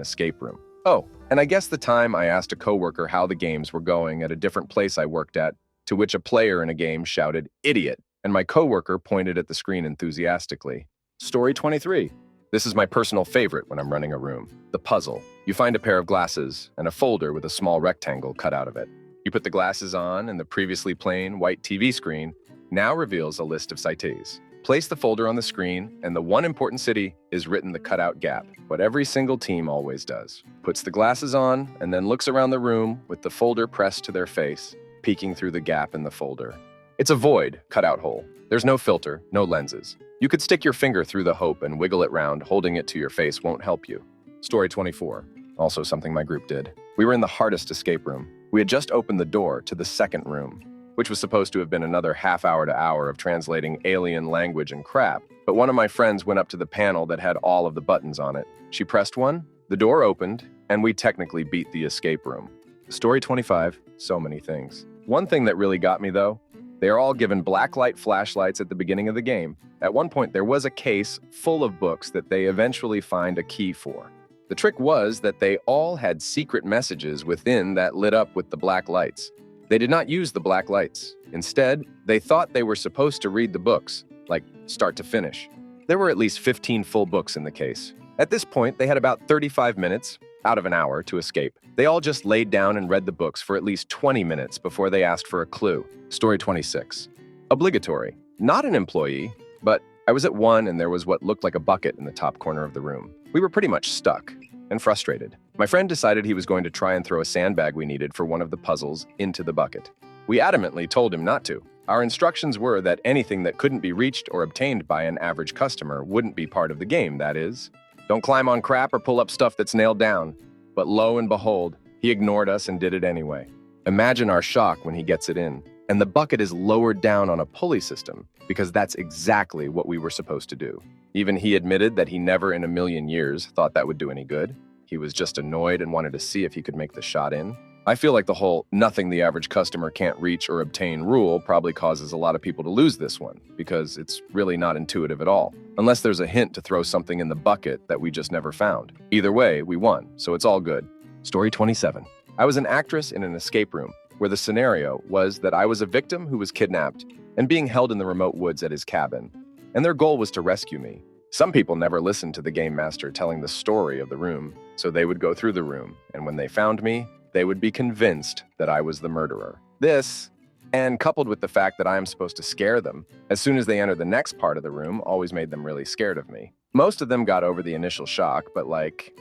escape room. Oh, and I guess the time I asked a coworker how the games were going at a different place I worked at, to which a player in a game shouted, "Idiot," and my coworker pointed at the screen enthusiastically. Story 23. This is my personal favorite when I'm running a room. The puzzle. You find a pair of glasses and a folder with a small rectangle cut out of it. You put the glasses on, and the previously plain white TV screen now reveals a list of cities. Place the folder on the screen, and the one important city is written the cutout gap, what every single team always does. Puts the glasses on, and then looks around the room with the folder pressed to their face, peeking through the gap in the folder. It's a void cutout hole. There's no filter, no lenses. You could stick your finger through the hope and wiggle it round. Holding it to your face won't help you. Story 24. Also something my group did. We were in the hardest escape room. We had just opened the door to the second room, which was supposed to have been another half hour to hour of translating alien language and crap, but one of my friends went up to the panel that had all of the buttons on it. She pressed one, the door opened, and we technically beat the escape room. Story 25. So many things. One thing that really got me, though, they are all given blacklight flashlights at the beginning of the game. At one point, there was a case full of books that they eventually find a key for. The trick was that they all had secret messages within that lit up with the black lights. They did not use the black lights. Instead, they thought they were supposed to read the books, like start to finish. There were at least 15 full books in the case. At this point, they had about 35 minutes, out of an hour, to escape. They all just laid down and read the books for at least 20 minutes before they asked for a clue. Story 26. Obligatory. Not an employee, but I was at one and there was what looked like a bucket in the top corner of the room. We were pretty much stuck and frustrated. My friend decided he was going to try and throw a sandbag we needed for one of the puzzles into the bucket. We adamantly told him not to. Our instructions were that anything that couldn't be reached or obtained by an average customer wouldn't be part of the game, that is. Don't climb on crap or pull up stuff that's nailed down. But lo and behold, he ignored us and did it anyway. Imagine our shock when he gets it in, and the bucket is lowered down on a pulley system, because that's exactly what we were supposed to do. Even he admitted that he never in a million years thought that would do any good. He was just annoyed and wanted to see if he could make the shot in. I feel like the whole nothing the average customer can't reach or obtain rule probably causes a lot of people to lose this one, because it's really not intuitive at all, unless there's a hint to throw something in the bucket that we just never found. Either way, we won, so it's all good. Story 27. I was an actress in an escape room, where the scenario was that I was a victim who was kidnapped and being held in the remote woods at his cabin, and their goal was to rescue me. Some people never listened to the game master telling the story of the room, so they would go through the room, and when they found me, they would be convinced that I was the murderer. This, and coupled with the fact that I am supposed to scare them, as soon as they enter the next part of the room, always made them really scared of me. Most of them got over the initial shock, but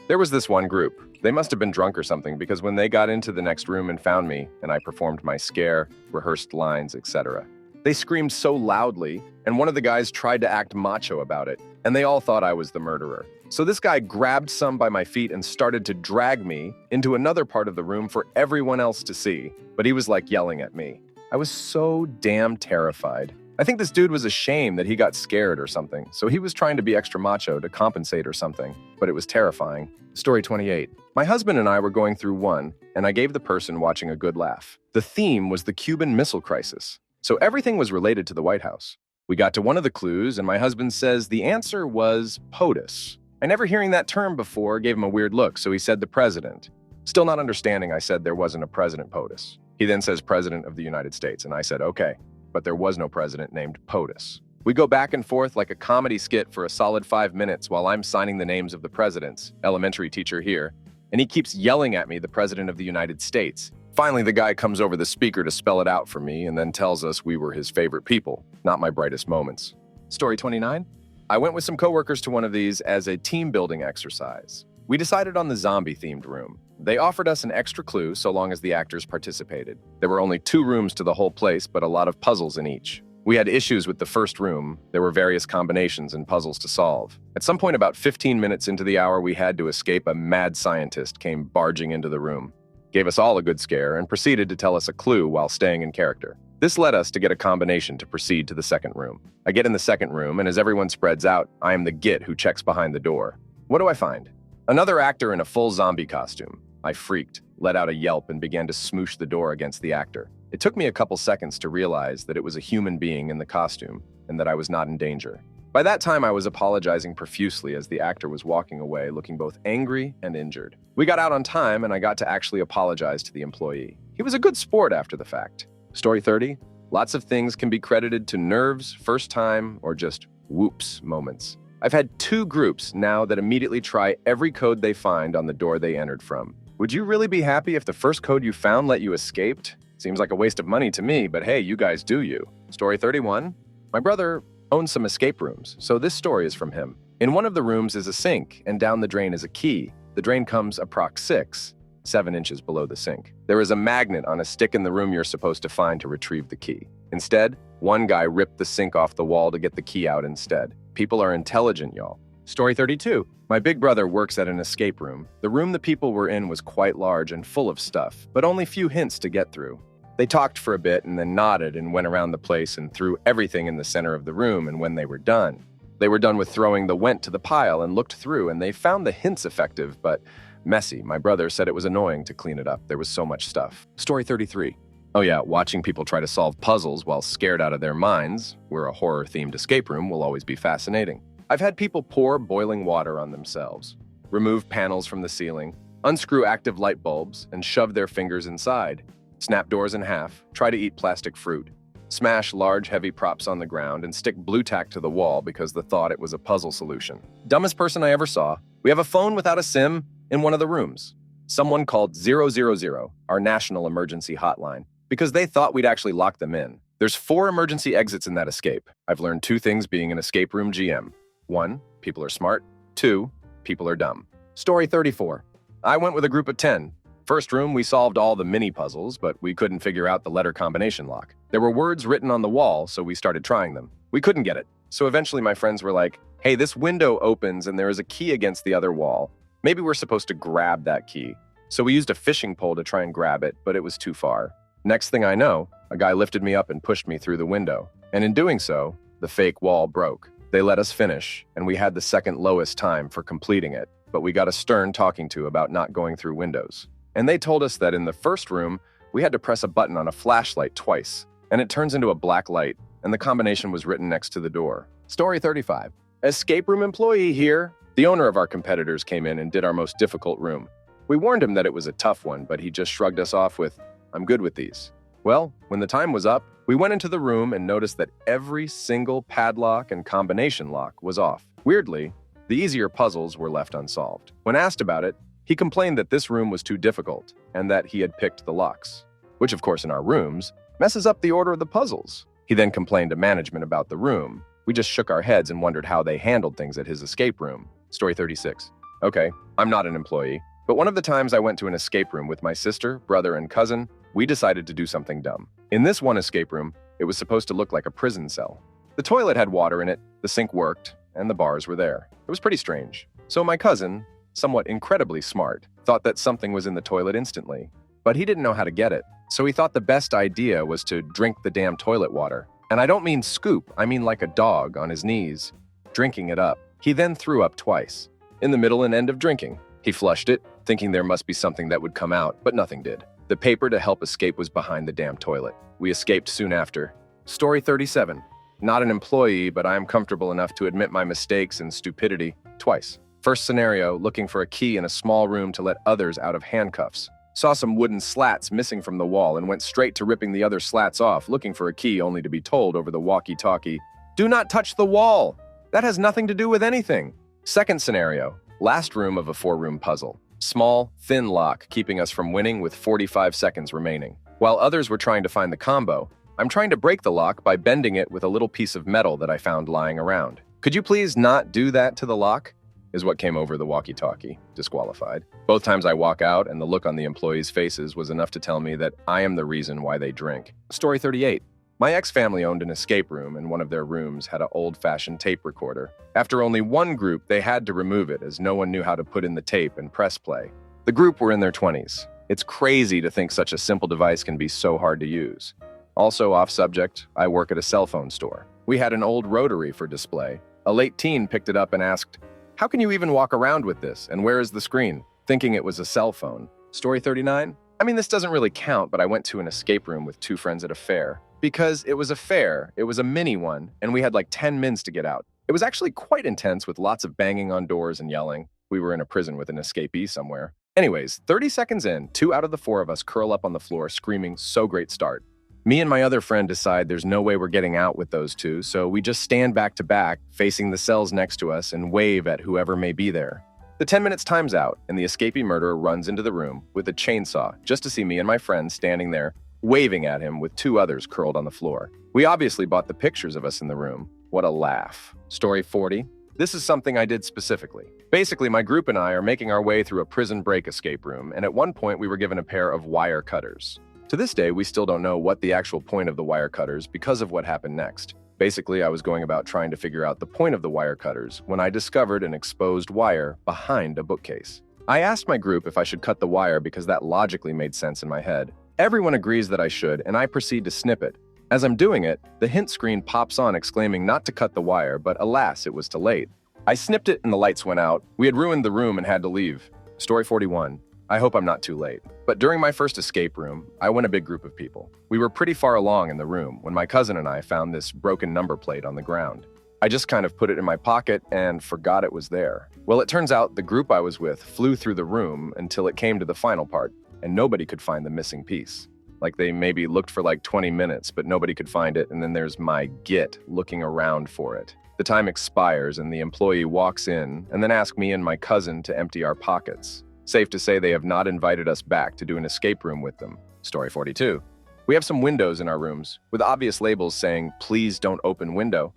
there was this one group. They must have been drunk or something, because when they got into the next room and found me, and I performed my scare, rehearsed lines, etc., they screamed so loudly, and one of the guys tried to act macho about it, and they all thought I was the murderer. So this guy grabbed some by my feet and started to drag me into another part of the room for everyone else to see, but he was yelling at me. I was so damn terrified. I think this dude was ashamed that he got scared or something, so he was trying to be extra macho to compensate or something, but it was terrifying. Story 28. My husband and I were going through one, and I gave the person watching a good laugh. The theme was the Cuban Missile Crisis, so everything was related to the White House. We got to one of the clues, and my husband says the answer was POTUS. I never hearing that term before gave him a weird look, so he said the president. Still not understanding, I said there wasn't a president POTUS. He then says President of the United States, and I said okay, but there was no president named POTUS. We go back and forth like a comedy skit for a solid 5 minutes while I'm signing the names of the presidents, elementary teacher here, and he keeps yelling at me the President of the United States. Finally, the guy comes over the speaker to spell it out for me and then tells us we were his favorite people, not my brightest moments. Story 29. I went with some coworkers to one of these as a team-building exercise. We decided on the zombie-themed room. They offered us an extra clue so long as the actors participated. There were only 2 rooms to the whole place, but a lot of puzzles in each. We had issues with the first room. There were various combinations and puzzles to solve. At some point about 15 minutes into the hour we had to escape, a mad scientist came barging into the room, gave us all a good scare, and proceeded to tell us a clue while staying in character. This led us to get a combination to proceed to the second room. I get in the second room, and as everyone spreads out, I am the git who checks behind the door. What do I find? Another actor in a full zombie costume. I freaked, let out a yelp, and began to smoosh the door against the actor. It took me a couple seconds to realize that it was a human being in the costume and that I was not in danger. By that time, I was apologizing profusely as the actor was walking away, looking both angry and injured. We got out on time, and I got to actually apologize to the employee. He was a good sport after the fact. Story 30. Lots of things can be credited to nerves, first time, or just whoops moments. I've had 2 groups now that immediately try every code they find on the door they entered from. Would you really be happy if the first code you found let you escaped? Seems like a waste of money to me, but hey, you guys do you. Story 31. My brother owns some escape rooms, so this story is from him. In one of the rooms is a sink, and down the drain is a key. The drain comes approx 7 inches below the sink. There is a magnet on a stick in the room you're supposed to find to retrieve the key. Instead, one guy ripped the sink off the wall to get the key out instead. People are intelligent, y'all. Story 32. My big brother works at an escape room. The room the people were in was quite large and full of stuff, but only few hints to get through. They talked for a bit and then nodded and went around the place and threw everything in the center of the room, and when they were done with throwing the went to the pile and looked through, and they found the hints effective, but messy. My brother said it was annoying to clean it up. There was so much stuff. Story 33. Oh yeah, watching people try to solve puzzles while scared out of their minds, we're a horror-themed escape room, will always be fascinating. I've had people pour boiling water on themselves, remove panels from the ceiling, unscrew active light bulbs, and shove their fingers inside, snap doors in half, try to eat plastic fruit, smash large heavy props on the ground, and stick blue tack to the wall because they thought it was a puzzle solution. Dumbest person I ever saw. We have a phone without a SIM in one of the rooms. Someone called 000, our national emergency hotline, because they thought we'd actually lock them in. There's 4 emergency exits in that escape. I've learned 2 things being an escape room GM. 1, people are smart. 2, people are dumb. Story 34. I went with a group of 10. First room, we solved all the mini puzzles, but we couldn't figure out the letter combination lock. There were words written on the wall, so we started trying them. We couldn't get it. So eventually my friends were like, hey, this window opens and there is a key against the other wall. Maybe we're supposed to grab that key. So we used a fishing pole to try and grab it, but it was too far. Next thing I know, a guy lifted me up and pushed me through the window. And in doing so, the fake wall broke. They let us finish, and we had the second lowest time for completing it, but we got a stern talking to about not going through windows. And they told us that in the first room, we had to press a button on a flashlight twice, and it turns into a black light, and the combination was written next to the door. Story 35. Escape room employee here. The owner of our competitors came in and did our most difficult room. We warned him that it was a tough one, but he just shrugged us off with, I'm good with these. Well, when the time was up, we went into the room and noticed that every single padlock and combination lock was off. Weirdly, the easier puzzles were left unsolved. When asked about it, he complained that this room was too difficult and that he had picked the locks, which of course in our rooms messes up the order of the puzzles. He then complained to management about the room. We just shook our heads and wondered how they handled things at his escape room. Story 36. Okay, I'm not an employee, but one of the times I went to an escape room with my sister, brother, and cousin, we decided to do something dumb. In this one escape room, it was supposed to look like a prison cell. The toilet had water in it, the sink worked, and the bars were there. It was pretty strange. So my cousin, somewhat incredibly smart, thought that something was in the toilet instantly. But he didn't know how to get it, so he thought the best idea was to drink the damn toilet water. And I don't mean scoop, I mean like a dog on his knees, drinking it up. He then threw up twice, in the middle and end of drinking. He flushed it, thinking there must be something that would come out, but nothing did. The paper to help escape was behind the damn toilet. We escaped soon after. Story 37. Not an employee, but I am comfortable enough to admit my mistakes and stupidity twice. First scenario, looking for a key in a small room to let others out of handcuffs. Saw some wooden slats missing from the wall and went straight to ripping the other slats off, looking for a key only to be told over the walkie-talkie, do not touch the wall. That has nothing to do with anything. Second scenario, last room of a 4-room puzzle. Small, thin lock keeping us from winning with 45 seconds remaining. While others were trying to find the combo, I'm trying to break the lock by bending it with a little piece of metal that I found lying around. Could you please not do that to the lock? Is what came over the walkie-talkie. Disqualified. Both times I walk out and the look on the employees' faces was enough to tell me that I am the reason why they drink. Story 38. My ex-family owned an escape room, and one of their rooms had an old-fashioned tape recorder. After only one group, they had to remove it as no one knew how to put in the tape and press play. The group were in their 20s. It's crazy to think such a simple device can be so hard to use. Also off subject, I work at a cell phone store. We had an old rotary for display. A late teen picked it up and asked, "How can you even walk around with this, and where is the screen?" Thinking it was a cell phone. Story 39? I mean, this doesn't really count, but I went to an escape room with two friends at a fair. Because it was a fair, it was a mini one, and we had like 10 minutes to get out. It was actually quite intense with lots of banging on doors and yelling. We were in a prison with an escapee somewhere. Anyways, 30 seconds in, 2 out of the 4 of us curl up on the floor screaming, "So great start." Me and my other friend decide there's no way we're getting out with those two, so we just stand back to back, facing the cells next to us and wave at whoever may be there. The 10 minutes time's out, and the escapee murderer runs into the room with a chainsaw just to see me and my friend standing there, waving at him with 2 others curled on the floor. We obviously bought the pictures of us in the room. What a laugh. Story 40. This is something I did specifically. Basically, my group and I are making our way through a prison break escape room, and at one point we were given a pair of wire cutters. To this day, we still don't know what the actual point of the wire cutters because of what happened next. Basically, I was going about trying to figure out the point of the wire cutters when I discovered an exposed wire behind a bookcase. I asked my group if I should cut the wire because that logically made sense in my head. Everyone agrees that I should, and I proceed to snip it. As I'm doing it, the hint screen pops on exclaiming not to cut the wire, but alas, it was too late. I snipped it and the lights went out. We had ruined the room and had to leave. Story 41. I hope I'm not too late. But during my first escape room, I went a big group of people. We were pretty far along in the room when my cousin and I found this broken number plate on the ground. I just kind of put it in my pocket and forgot it was there. Well, it turns out the group I was with flew through the room until it came to the final part, and nobody could find the missing piece. Like they maybe looked for like 20 minutes, but nobody could find it, and then there's my git looking around for it. The time expires and the employee walks in and then asks me and my cousin to empty our pockets. Safe to say they have not invited us back to do an escape room with them. Story 42. We have some windows in our rooms with obvious labels saying, "Please don't open window."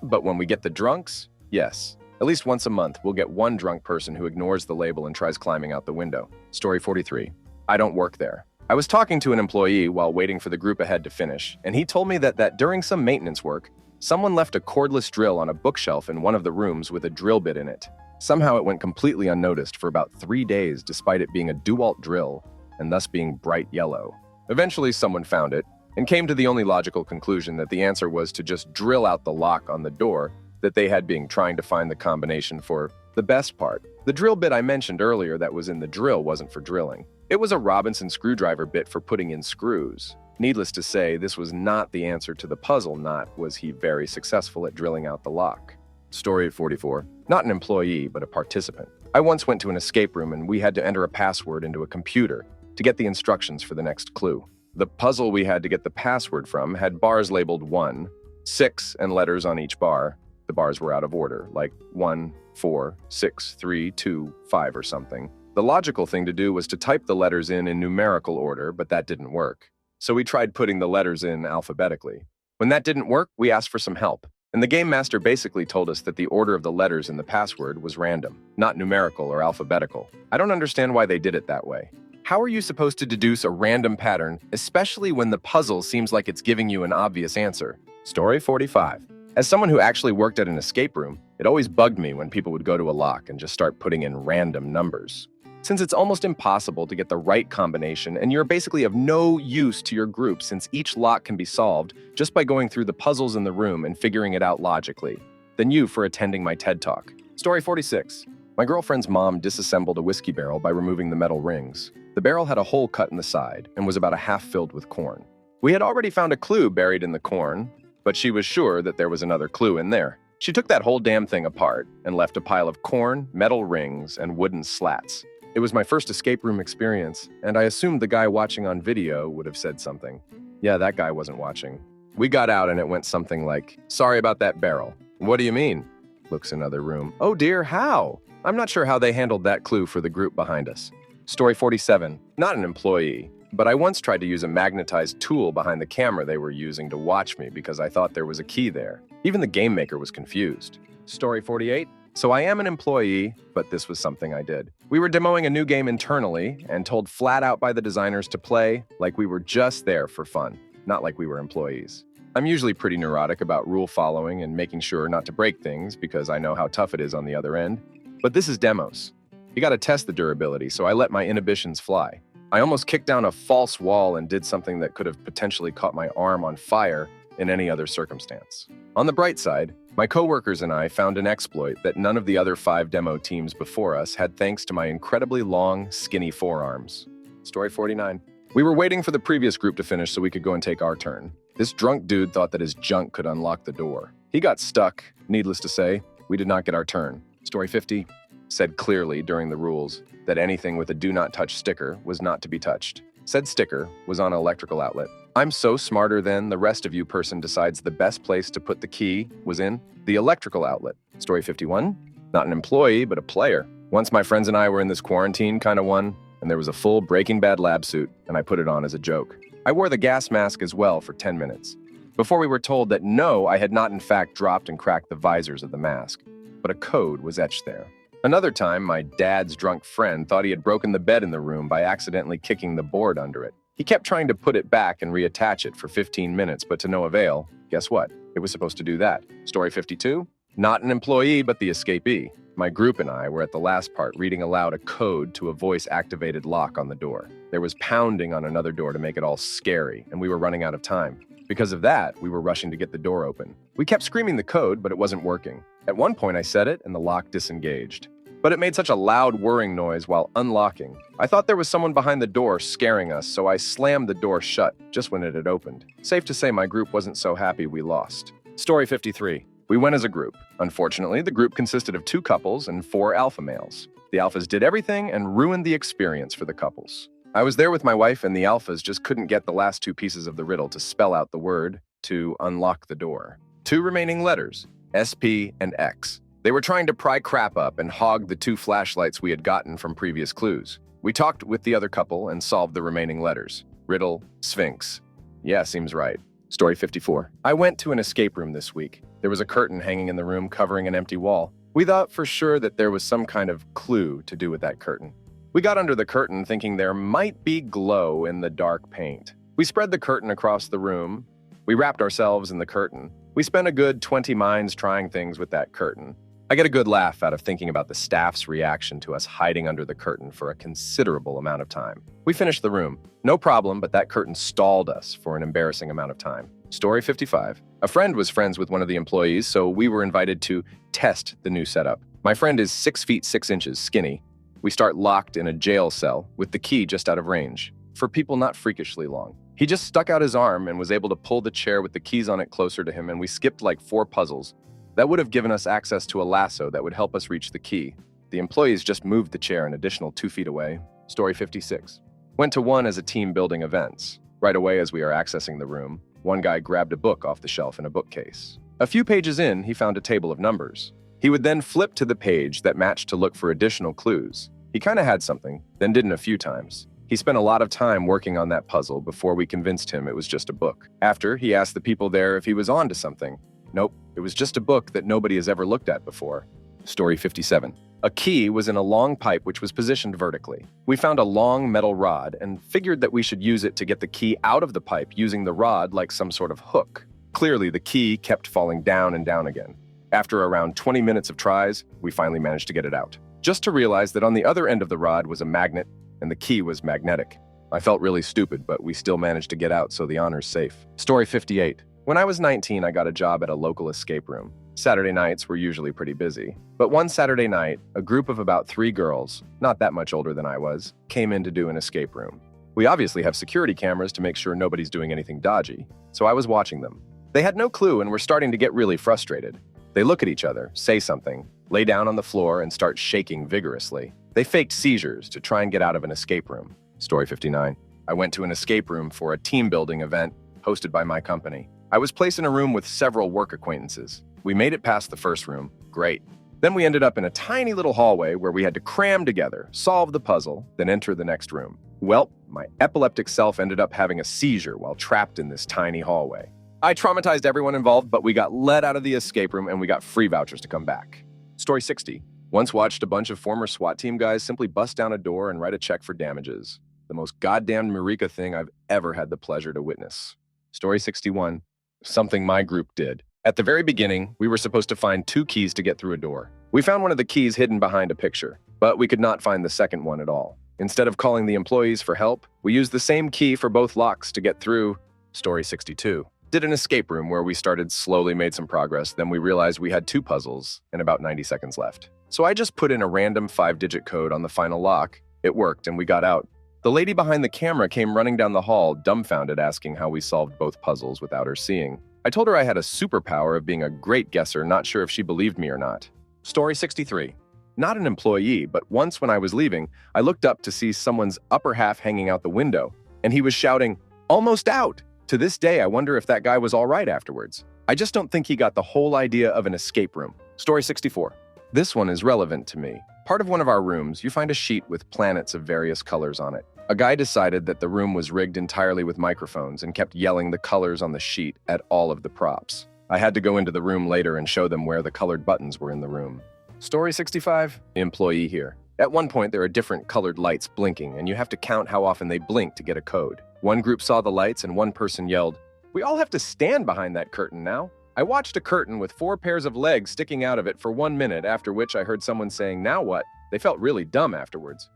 But when we get the drunks, yes. At least once a month, we'll get one drunk person who ignores the label and tries climbing out the window. Story 43. I don't work there. I was talking to an employee while waiting for the group ahead to finish, and he told me that during some maintenance work, someone left a cordless drill on a bookshelf in one of the rooms with a drill bit in it. Somehow it went completely unnoticed for about 3 days despite it being a DeWalt drill and thus being bright yellow. Eventually someone found it and came to the only logical conclusion that the answer was to just drill out the lock on the door that they had been trying to find the combination for. The best part, the drill bit I mentioned earlier that was in the drill wasn't for drilling. It was a Robinson screwdriver bit for putting in screws. Needless to say, this was not the answer to the puzzle, not was he very successful at drilling out the lock. Story 44. Not an employee, but a participant. I once went to an escape room and we had to enter a password into a computer to get the instructions for the next clue. The puzzle we had to get the password from had bars labeled 1, 6, and letters on each bar. The bars were out of order, like 1, 4, 6, 3, 2, 5 or something. The logical thing to do was to type the letters in numerical order, but that didn't work. So we tried putting the letters in alphabetically. When that didn't work, we asked for some help. And the game master basically told us that the order of the letters in the password was random, not numerical or alphabetical. I don't understand why they did it that way. How are you supposed to deduce a random pattern, especially when the puzzle seems like it's giving you an obvious answer? Story 45. As someone who actually worked at an escape room, it always bugged me when people would go to a lock and just start putting in random numbers. Since it's almost impossible to get the right combination and you're basically of no use to your group since each lock can be solved just by going through the puzzles in the room and figuring it out logically. Than you for attending my TED Talk. Story 46. My girlfriend's mom disassembled a whiskey barrel by removing the metal rings. The barrel had a hole cut in the side and was about a half filled with corn. We had already found a clue buried in the corn, but she was sure that there was another clue in there. She took that whole damn thing apart and left a pile of corn, metal rings, and wooden slats. It was my first escape room experience, and I assumed the guy watching on video would have said something. Yeah, that guy wasn't watching. We got out and it went something like, "Sorry about that barrel." "What do you mean?" Looks another room. "Oh dear, how?" I'm not sure how they handled that clue for the group behind us. Story 47. Not an employee, but I once tried to use a magnetized tool behind the camera they were using to watch me because I thought there was a key there. Even the game maker was confused. Story 48. So I am an employee, but this was something I did. We were demoing a new game internally and told flat out by the designers to play like we were just there for fun, not like we were employees. I'm usually pretty neurotic about rule following and making sure not to break things because I know how tough it is on the other end. But this is demos. You gotta test the durability, so I let my inhibitions fly. I almost kicked down a false wall and did something that could have potentially caught my arm on fire in any other circumstance. On the bright side, my coworkers and I found an exploit that none of the other 5 demo teams before us had thanks to my incredibly long, skinny forearms. Story 49. We were waiting for the previous group to finish so we could go and take our turn. This drunk dude thought that his junk could unlock the door. He got stuck. Needless to say, we did not get our turn. Story 50 said clearly during the rules that anything with a do not touch sticker was not to be touched. Said sticker was on an electrical outlet. I'm so smarter than the rest of you person decides the best place to put the key was in the electrical outlet. Story 51, not an employee, but a player. Once my friends and I were in this quarantine kind of one, and there was a full Breaking Bad lab suit, and I put it on as a joke. I wore the gas mask as well for 10 minutes, before we were told that no, I had not in fact dropped and cracked the visors of the mask, but a code was etched there. Another time, my dad's drunk friend thought he had broken the bed in the room by accidentally kicking the board under it. He kept trying to put it back and reattach it for 15 minutes, but to no avail. Guess what? It was supposed to do that. Story 52, not an employee, but the escapee. My group and I were at the last part reading aloud a code to a voice-activated lock on the door. There was pounding on another door to make it all scary, and we were running out of time. Because of that, we were rushing to get the door open. We kept screaming the code, but it wasn't working. At one point, I said it, and the lock disengaged. But it made such a loud whirring noise while unlocking. I thought there was someone behind the door scaring us, so I slammed the door shut just when it had opened. Safe to say my group wasn't so happy we lost. Story 53. We went as a group. Unfortunately, the group consisted of 2 couples and 4 alpha males. The alphas did everything and ruined the experience for the couples. I was there with my wife, and the alphas just couldn't get the last 2 pieces of the riddle to spell out the word to unlock the door. 2 remaining letters, SP and X. They were trying to pry crap up and hog the 2 flashlights we had gotten from previous clues. We talked with the other couple and solved the remaining letters. Riddle, Sphinx. Yeah, seems right. Story 54. I went to an escape room this week. There was a curtain hanging in the room covering an empty wall. We thought for sure that there was some kind of clue to do with that curtain. We got under the curtain thinking there might be glow in the dark paint. We spread the curtain across the room. We wrapped ourselves in the curtain. We spent a good 20 minds trying things with that curtain. I get a good laugh out of thinking about the staff's reaction to us hiding under the curtain for a considerable amount of time. We finished the room. No problem, but that curtain stalled us for an embarrassing amount of time. Story 55. A friend was friends with one of the employees, so we were invited to test the new setup. My friend is 6 feet 6 inches, skinny. We start locked in a jail cell with the key just out of range. For people not freakishly long. He just stuck out his arm and was able to pull the chair with the keys on it closer to him, and we skipped like 4 puzzles. That would have given us access to a lasso that would help us reach the key. The employees just moved the chair an additional 2 feet away. Story 56. Went to one as a team building events. Right away as we are accessing the room, one guy grabbed a book off the shelf in a bookcase. A few pages in, he found a table of numbers. He would then flip to the page that matched to look for additional clues. He kind of had something, then didn't a few times. He spent a lot of time working on that puzzle before we convinced him it was just a book. After, he asked the people there if he was on to something. Nope, it was just a book that nobody has ever looked at before. Story 57. A key was in a long pipe which was positioned vertically. We found a long metal rod and figured that we should use it to get the key out of the pipe using the rod like some sort of hook. Clearly, the key kept falling down and down again. After around 20 minutes of tries, we finally managed to get it out. Just to realize that on the other end of the rod was a magnet and the key was magnetic. I felt really stupid, but we still managed to get out, so the honor's safe. Story 58. When I was 19, I got a job at a local escape room. Saturday nights were usually pretty busy. But one Saturday night, a group of about 3 girls, not that much older than I was, came in to do an escape room. We obviously have security cameras to make sure nobody's doing anything dodgy, so I was watching them. They had no clue and were starting to get really frustrated. They look at each other, say something, lay down on the floor, and start shaking vigorously. They faked seizures to try and get out of an escape room. Story 59. I went to an escape room for a team-building event hosted by my company. I was placed in a room with several work acquaintances. We made it past the first room. Great. Then we ended up in a tiny little hallway where we had to cram together, solve the puzzle, then enter the next room. Well, my epileptic self ended up having a seizure while trapped in this tiny hallway. I traumatized everyone involved, but we got let out of the escape room and we got free vouchers to come back. Story 60. Once watched a bunch of former SWAT team guys simply bust down a door and write a check for damages. The most goddamn Eureka thing I've ever had the pleasure to witness. Story 61. something my group did. At the very beginning, we were supposed to find 2 keys to get through a door. We found one of the keys hidden behind a picture, but we could not find the second one at all. Instead of calling the employees for help, we used the same key for both locks to get through. Story 62. Did an escape room where we slowly made some progress, then we realized we had 2 puzzles and about 90 seconds left. So I just put in a random 5-digit code on the final lock. It worked and we got out. The lady behind the camera came running down the hall, dumbfounded, asking how we solved both puzzles without her seeing. I told her I had a superpower of being a great guesser, not sure if she believed me or not. Story 63. Not an employee, but once when I was leaving, I looked up to see someone's upper half hanging out the window, and he was shouting, "Almost out!" To this day, I wonder if that guy was all right afterwards. I just don't think he got the whole idea of an escape room. Story 64. This one is relevant to me. Part of one of our rooms, you find a sheet with planets of various colors on it. A guy decided that the room was rigged entirely with microphones and kept yelling the colors on the sheet at all of the props. I had to go into the room later and show them where the colored buttons were in the room. Story 65. Employee here. At one point, there are different colored lights blinking, and you have to count how often they blink to get a code. One group saw the lights, and one person yelled, "We all have to stand behind that curtain now." I watched a curtain with 4 pairs of legs sticking out of it for 1 minute, after which I heard someone saying, "Now what?" They felt really dumb afterwards.